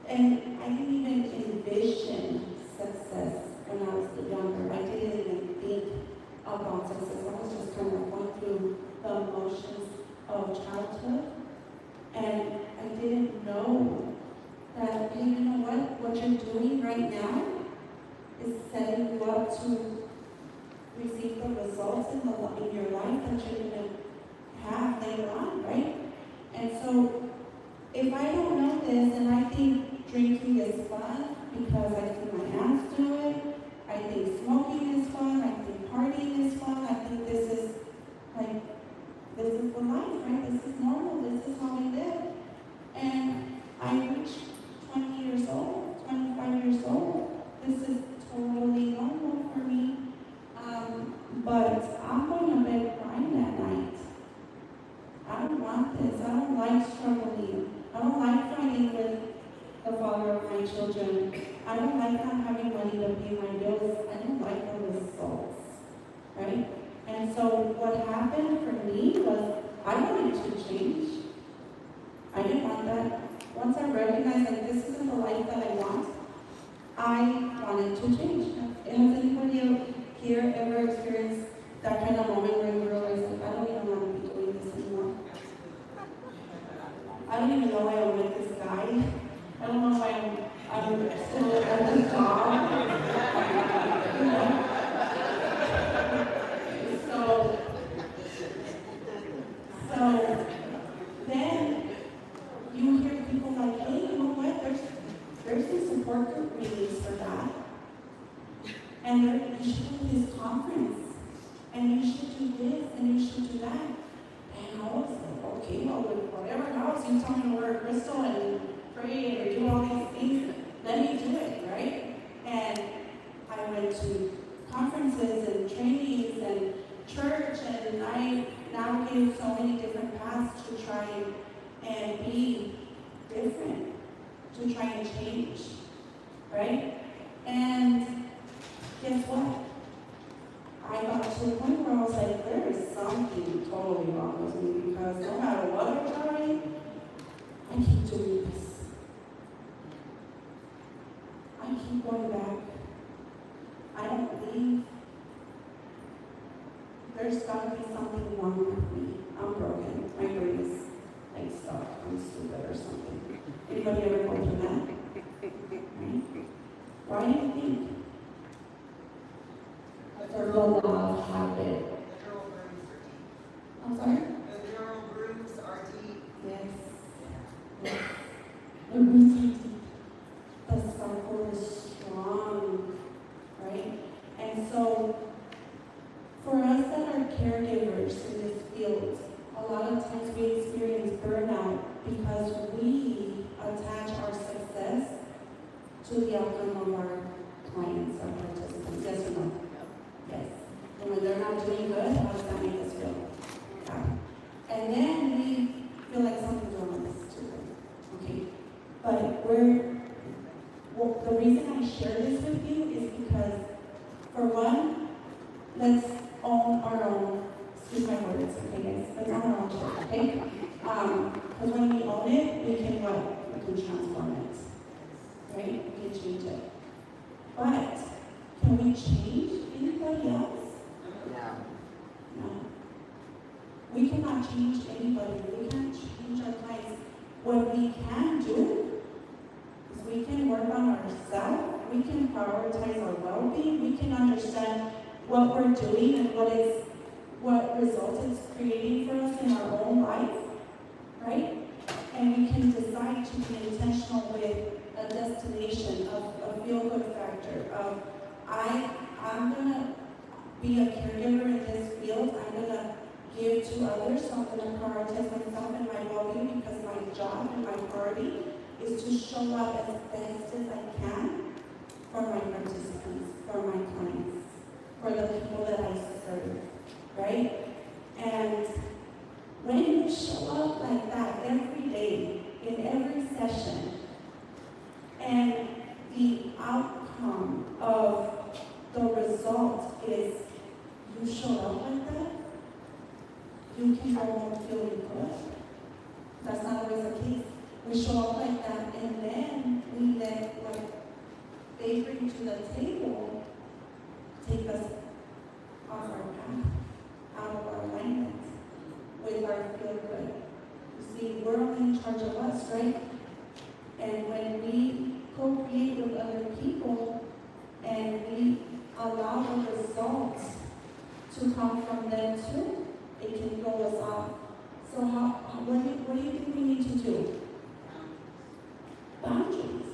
And I didn't even envision success when I was younger. I didn't even think about success. I was just kind of going through the emotions of childhood. And I didn't know that, hey, you know what you're doing right now is setting you up to receive the results in your life that you're going to have later on, right? And so, if I don't know this and I think drinking is fun because I see my aunts do it, I think smoking is fun, I think partying is fun, I think this is you should go to this conference, and you should do this, and you should do that. And I was like, okay, well, with whatever house you tell me to wear a crystal and pray and do all these things, let me do it, right? And I went to conferences and trainings and church, and I navigated so many different paths to try and be different, to try and change, right? And guess what? I got to the point where I was like, there is something totally wrong with me, because no matter what I try, I keep doing this. I keep going back. I don't leave. There's got to be something wrong with me. I'm broken. My brain is like stuck. I'm stupid or something. Anybody ever go through that? Right? Why do you think? There's a lot of habit. I'm sorry? The neural grooves are deep. Yes. Yes. The roots are deep. The circle is strong, right? And so, for us that are caregivers in this field, a lot of times we experience burnout because we attach our success to the outcome of our clients, our participants. Yes or no? Yes. And when they're not doing good, how does that make us feel? Yeah. And then we feel like something's wrong with us too. Okay? But the reason I share this with you is because, for one, let's own our own, excuse my words, okay guys, let's own our own shit, okay? Because when we own it, we can what? We can transform it, right? We can change it. But, can we change anybody else? No. We cannot change anybody. We can't change our clients. What we can do is we can work on ourselves. We can prioritize our well-being. We can understand what we're doing and what results it's creating for us in our own life, right? And we can decide to be intentional with a destination, of a feel-good factor, of I'm gonna be a caregiver in this field. I'm gonna give to others, so I'm gonna prioritize myself and my well-being, because my job and my priority is to show up as best as I can for my participants, for my clients, for the people that I serve, right? And when you show up like that every day, in every session, and the outcome of the result is you show up like that, you can go home feeling good. That's not always the case. We show up like that, and then we let what they bring to the table take us off our path, out of our alignment with our feel good. You see, we're only in charge of us, right? And when we co-create with other people and we allow the results to come from them too, it can throw us off. So what do you think we need to do? Boundaries.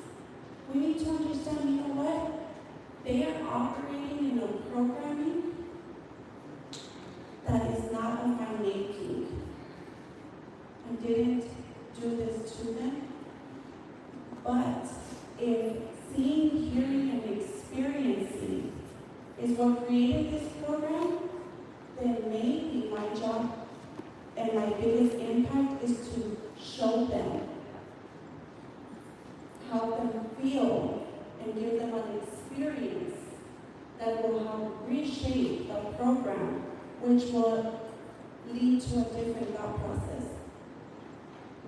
We need to understand, you know what? They are operating in a programming that is not of my making. I didn't do this to them. But if seeing, hearing, and experiencing is what created this program, then maybe my job and my biggest impact is to show them, help them feel, and give them an experience that will help reshape the program, which will lead to a different thought process,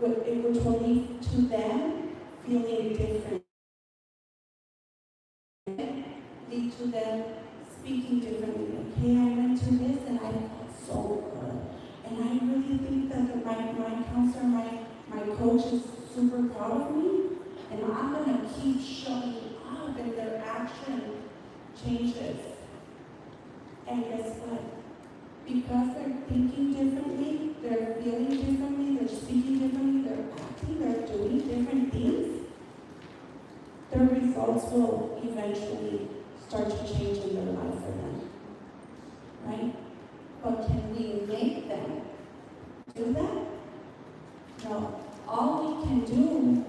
which will lead to them feeling different, lead to them speaking differently. Like, hey, I went to this and I felt so good. And I really think that my counselor, my coach is super proud of me. And I'm going to keep showing up, and their action changes. And guess what? Because they're thinking differently, they're feeling differently, they're speaking differently, they're acting, they're doing different things, their results will eventually start to change in their life for them, right? But can we make them do that? No. All we can do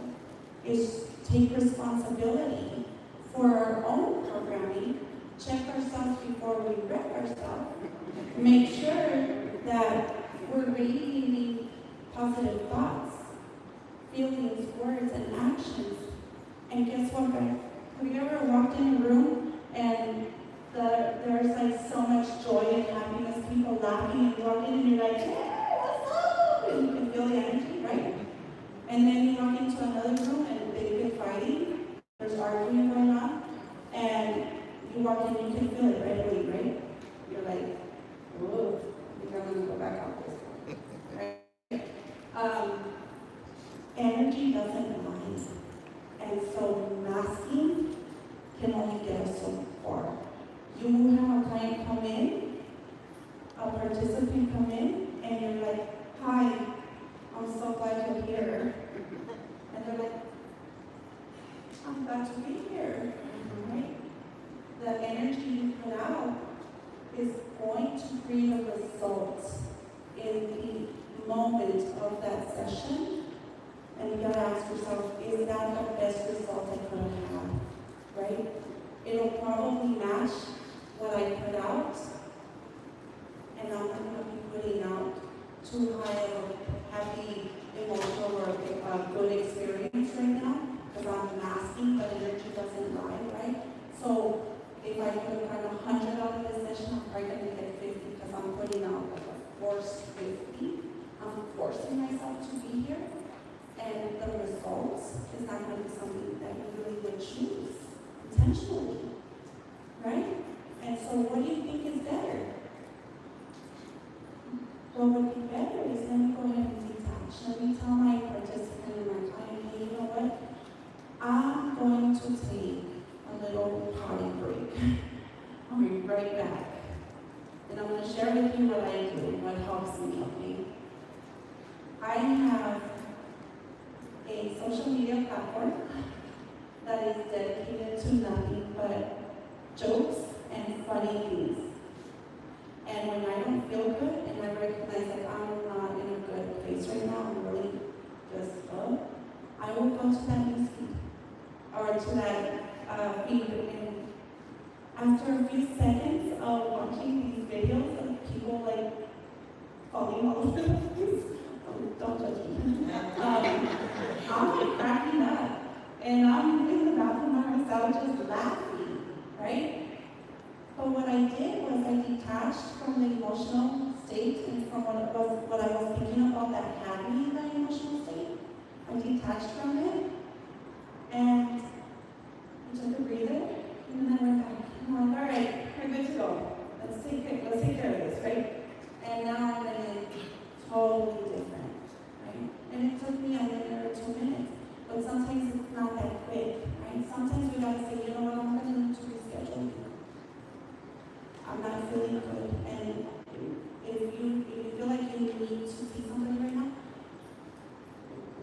is take responsibility for our own programming, check ourselves before we wreck ourselves, make sure that we're radiating positive thoughts, feelings, words, and actions. And guess what, guys? Have you ever walked in a room and there's like so much joy and happiness, people laughing, and you walk in and you're like, hey, what's up? And you can feel the energy, right? And then you walk into another room and they've been fighting, there's arguing going on, and you walk in and you can feel it right away, right? You're like, whoa, I think I'm gonna go back out this way, right? Energy doesn't lie, and so masking can only get us so far. You have a client come in, a participant come in, and you're like, hi, I'm so glad you're here. And they're like, I'm glad to be here, right? The energy you put out is going to create a result in the moment of that session. And you gotta ask yourself, is that the best result I could have had, right? It'll probably match what I put out, and I'm not gonna be putting out too high of a happy, emotional, or a good experience right now, because I'm masking, but energy doesn't lie, right? So if I put around 100 out of this session, I'm probably gonna get 50, because I'm putting out like a forced 50. I'm forcing myself to be here. And the results is not going to be something that you really would choose intentionally, right? And so what do you think is better? What would be better is let me go ahead and detach. Let me tell my participant and my client, hey, you know what? I'm going to take a little potty break. I'll be right back. And I'm going to share with you what I do, what helps me, okay? I have a social media platform that is dedicated to nothing but jokes and funny things. And when I don't feel good and I recognize that I'm not in a good place right now, I'm really just low, I will go to that news feed or to that feed. And after a few seconds of watching these videos of people like falling all over the place, don't judge me. I'm like cracking up, and I'm in the bathroom by myself just laughing, right? But what I did was I detached from the emotional state and from what I was thinking about that had me in that emotional state. I detached from it, and I took a breather, and then I went back. I'm like, all right, we're good to go. Let's take care of this, right? And now I'm in it totally different. And it took me a minute or 2 minutes, but sometimes it's not that quick, right? Sometimes we gotta say, you know what, I'm gonna need to reschedule. I'm not feeling good, and if you feel like you need to see somebody right now,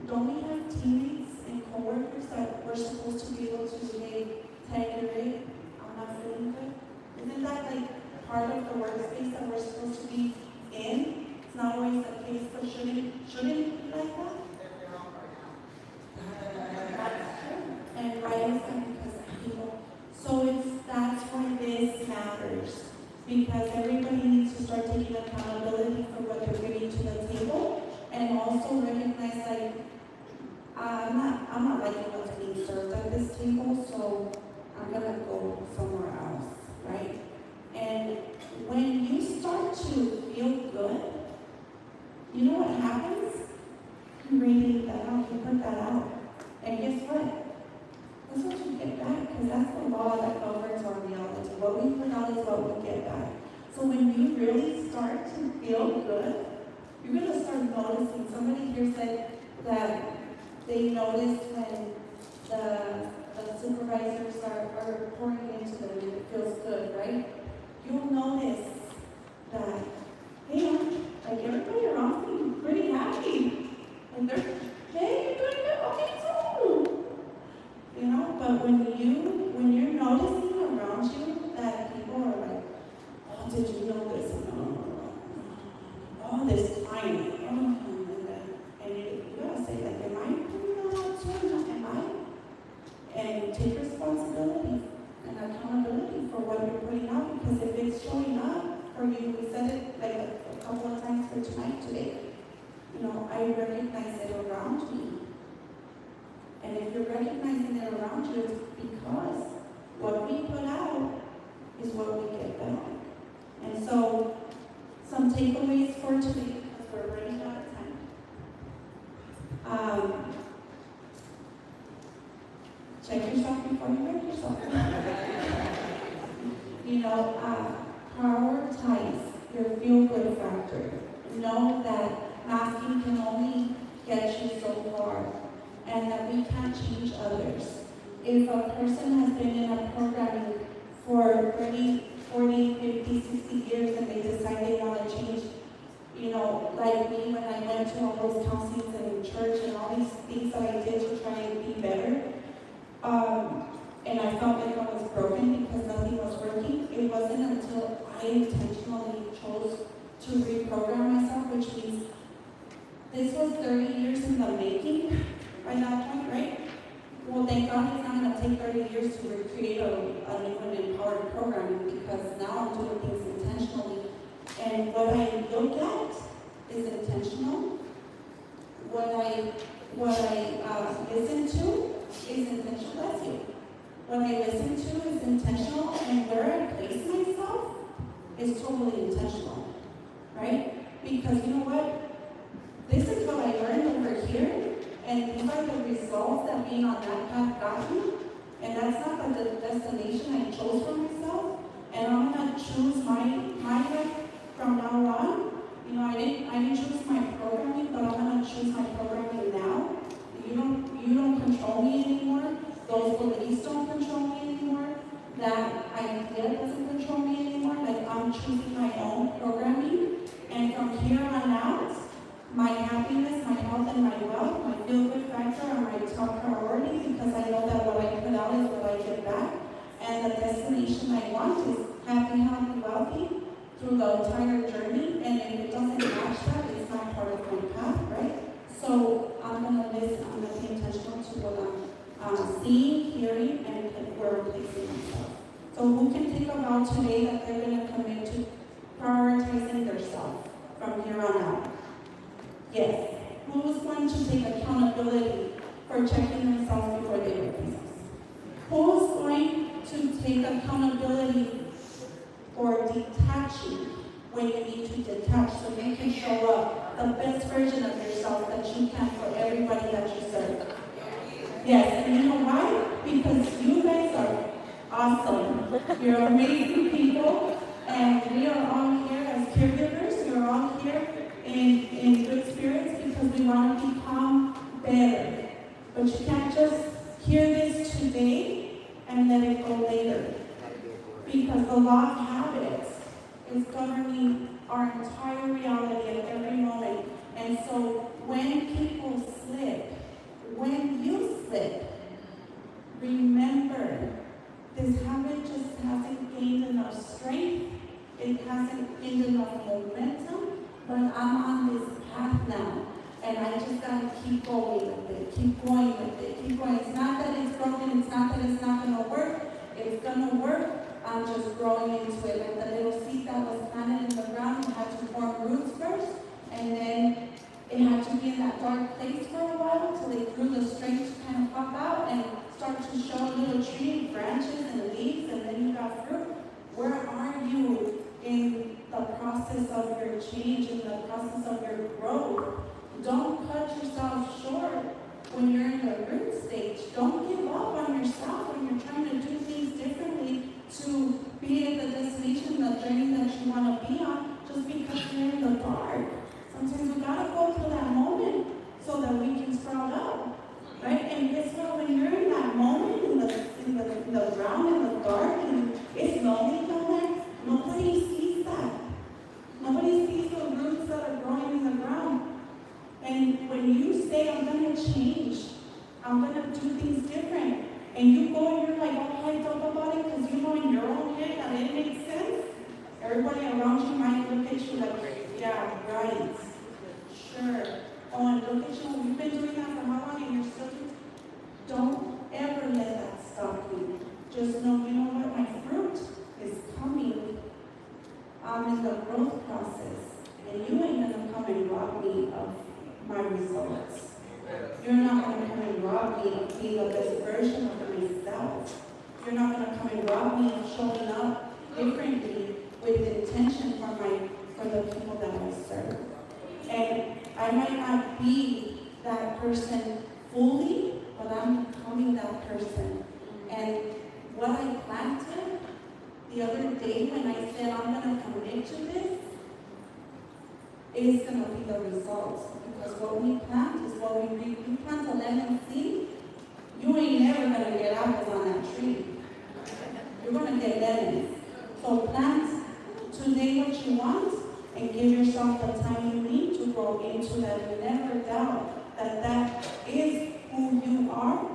don't we have teammates and coworkers that we're supposed to be able to say, hey, great, I'm not feeling good? Isn't that like part of the workspace that we're supposed to be in? It's not always the case, but shouldn't it be like that? That's true. And why is that? Because of people. So that's why this matters. Because everybody needs to start taking accountability for what they're bringing to the table, and also recognize like I'm not liking what's being served at this table, so I'm gonna go somewhere else, right? And when you start to feel good, you know what happens? You radiate that out, you put that out. And guess what? That's what you get back, because that's the law that governs our reality. What we put out is what we get back. So when you really start to feel good, you're going to start noticing. Somebody here said that they noticed when the supervisors are pouring into them and it feels good, right? You'll notice that, hey, like everybody around me is pretty happy. And they're, hey, you're doing good, okay too. You know, but when you're noticing around you did you know this? Oh, this client. And you gotta say, like, am I putting that out too? Am I? And take responsibility and accountability for what you're putting out, because if it's showing up for you, we said it like a couple of times for tonight today, you know, I recognize it around me. And if you're recognizing it around you, it's because what we put out is what we get back. And so, some takeaways for today, because we're running out of time. Check yourself before you wreck yourself. You know, prioritize your feel-good factor. Know that masking can only get you so far, and that we can't change others. If a person has been in a programming for 30, 40, 50, 60 years and they decide they want to change, you know, like me when I went to all those counselings in church and all these things that I did to try and be better, and I felt like I was broken because nothing was working, it wasn't until I intentionally chose to reprogram myself, which means this was 30 years in the making by that point, right? Well, thank God it's not going to take 30 years to recreate a new and empowered programming, because now I'm doing things intentionally. And what I look at is intentional. What I listen to is intentional. That's you. What I listen to is intentional, and where I place myself is totally intentional, right? Because you know what? This is what I learned over here, and these are the results that being on that path got me. And that's not the destination I chose for myself. And I'm gonna choose my life from now on. You know, I didn't choose my programming, but I'm gonna choose my programming now. You don't control me anymore. Those beliefs don't control me anymore. That idea doesn't control me anymore. Like, I'm choosing my own programming. And from here on out, my happiness, my health, and my wealth, my feel-good factor are my top priority, because I know that what I put out is what I get back. And the destination I want is happy, healthy, wealthy through the entire journey. And if it doesn't match that, it's not part of my path, right? So I'm going to be intentional to what I'm seeing, hearing, and where I'm placing myself. So who can think about today that they're going to commit to prioritizing themselves from here on out? Yes. Who's going to take accountability for checking themselves before they wreck themselves? Who's going to take accountability for detaching when you need to detach, so you can show up the best version of yourself that you can for everybody that you serve? Yes, and you know why? Because you guys are awesome. You're amazing people, and we are all here as caregivers. We're all here in good spirits because we want to become better. But you can't just hear this today and let it go later. Because the law of habits is governing our entire reality at every moment. And so when people slip, when you slip, remember, this habit just hasn't gained enough strength, it hasn't gained enough momentum, but I'm on this path now. And I just gotta keep going with it, keep going with it, keep going. It's not that it's broken, it's not that it's not gonna work. It's gonna work. I'm just growing into it. Like the little seed that was planted in the ground, it had to form roots first, and then it had to be in that dark place for a while until they grew the strength to kind of pop out and start to show a little tree, branches and leaves, and then you got fruit. Where are you in the process of your change, in the process of your growth? Don't cut yourself short when you're in the root stage. Don't give up on yourself when you're trying to do things differently to be at the destination, the journey that you want to be on, just because you're in the dark. Sometimes we gotta go through that moment so that we can sprout up, right? And guess what? When you're in that moment, in the ground, in the dark, and it's lonely down there, nobody sees that. Nobody sees the roots that are growing in the ground. And when you say, I'm gonna change, I'm gonna do things different, and you go and you're like all hyped up about it because you know in your own head that it makes sense, everybody everybody around you might look at you like, yeah, right. Sure. Oh, and look at you, you've been doing that for how long and you're still doing. Don't ever let that stop you. Just know, you know what, my fruit is coming. I'm in the growth process. And you ain't gonna come and rob me of my results. You're not gonna come and rob me of being the best version of myself. You're not gonna come and rob me of showing up differently with intention for the people that I serve. And I might not be that person fully, but I'm becoming that person. And what I planted the other day when I said I'm gonna commit to this is gonna be the results. Because what we plant is what we reap. You plant a lemon seed, you ain't never gonna get apples on that tree. You're gonna get lemons. So plant today what you want and give yourself the time you need to grow into that. You never doubt that that is who you are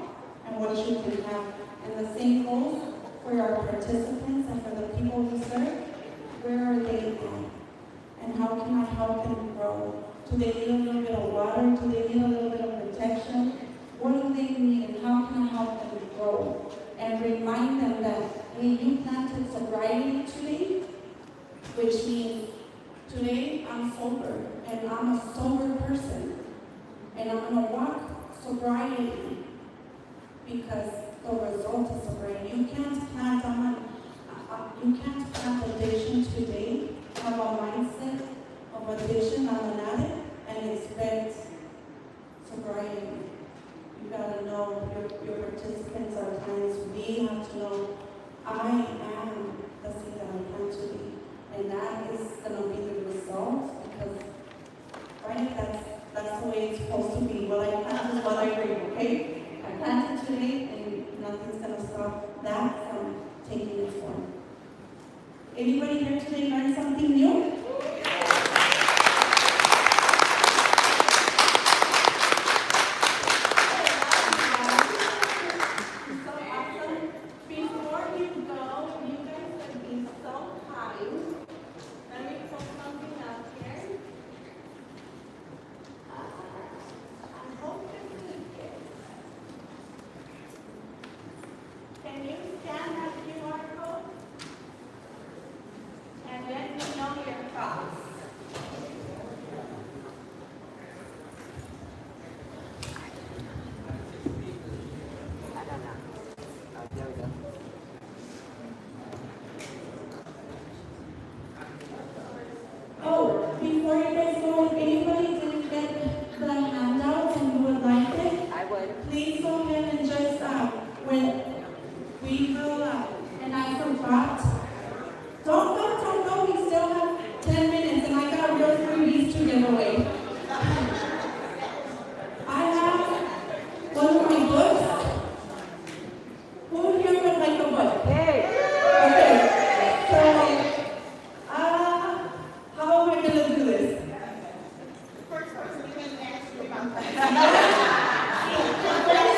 and what you can have. And the same goes for our participants and for the people we serve. Where are they at? And how can I help them grow? Do they need a little bit of water? Do they need a little bit of protection? What do they need and how can I help them grow? And remind them that, hey, you planted sobriety today, which means today I'm sober and I'm a sober person. And I'm going to walk sobriety because the result is sobriety. You can't plant addiction today, have a mindset of addiction, I'm an addict, and expect sobriety. You gotta know your participants are clients. We have to know I am the thing that I plan to be. And that is gonna be the result because right, that's the way it's supposed to be. What I plant is what I reap, okay? I planted today and nothing's gonna stop that from taking its form. Anybody here today learn something new? Before you guys go, if anybody didn't get the handouts and you would like it, please go ahead and just, when we will, and I forgot, don't go, we still have 10 minutes and I got real freebies to give away. I have one of my books. Who here would like a book? Okay, so, how am I going to do this? First person can ask you about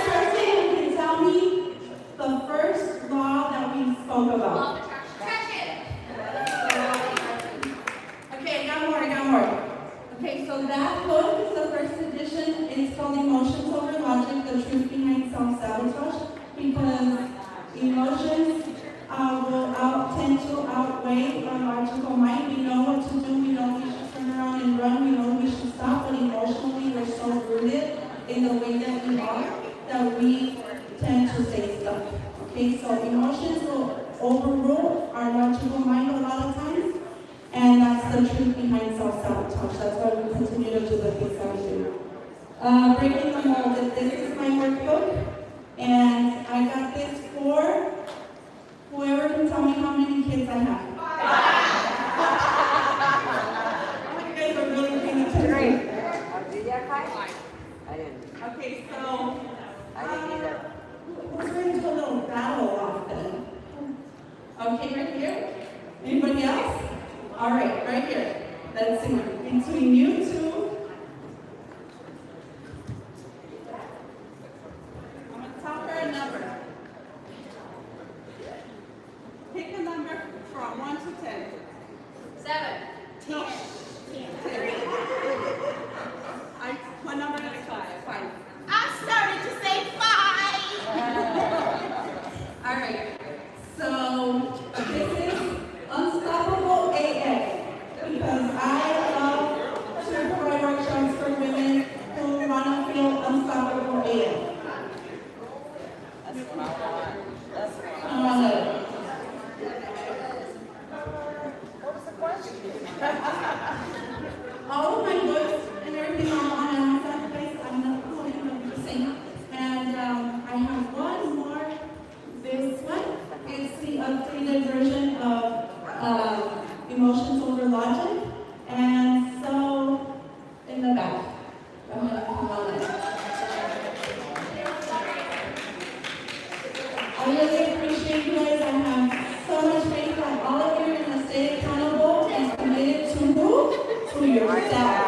first thing you can tell me the first law that we spoke about. Law of attraction. Okay, I got more. Okay, so that book is the first edition. It's called Emotions Over Logic, The Truth Behind Self-Sabotage, because emotions will tend to outweigh our logical mind. We know what to do. We know we should turn around and run. We know we should stop. But emotionally, we're so rooted in the way that we are that we tend to say stuff. Okay, so emotions will overrule our logical mind a lot of times. And that's the truth behind self-sabotage. That's why we continue to do the things that we do. Breaking the mold. This is my workbook. And I got this for whoever can tell me how many kids I have. You guys are really paying attention. Did you have 5? I didn't. Okay, so I didn't either. let's get into a little battle off then. Okay, right here. Anybody else? All right here. Let's see. Between you two. I'm going to tell her a number. Pick a number from 1 to 10. What number did I call? Five. I started to say 5. All right. So this is Unstoppable AF because I love to provide workshops for women who want to feel unstoppable AF. All of my books and everything are on Amazon place. I'm not holding them the same. And I have one more. This one is the updated version of Emotions Over Logic. And so, in the back. Go ahead and come on in. I really appreciate you guys. I have so much faith that all of you are going to stay accountable and committed to who? To yourself.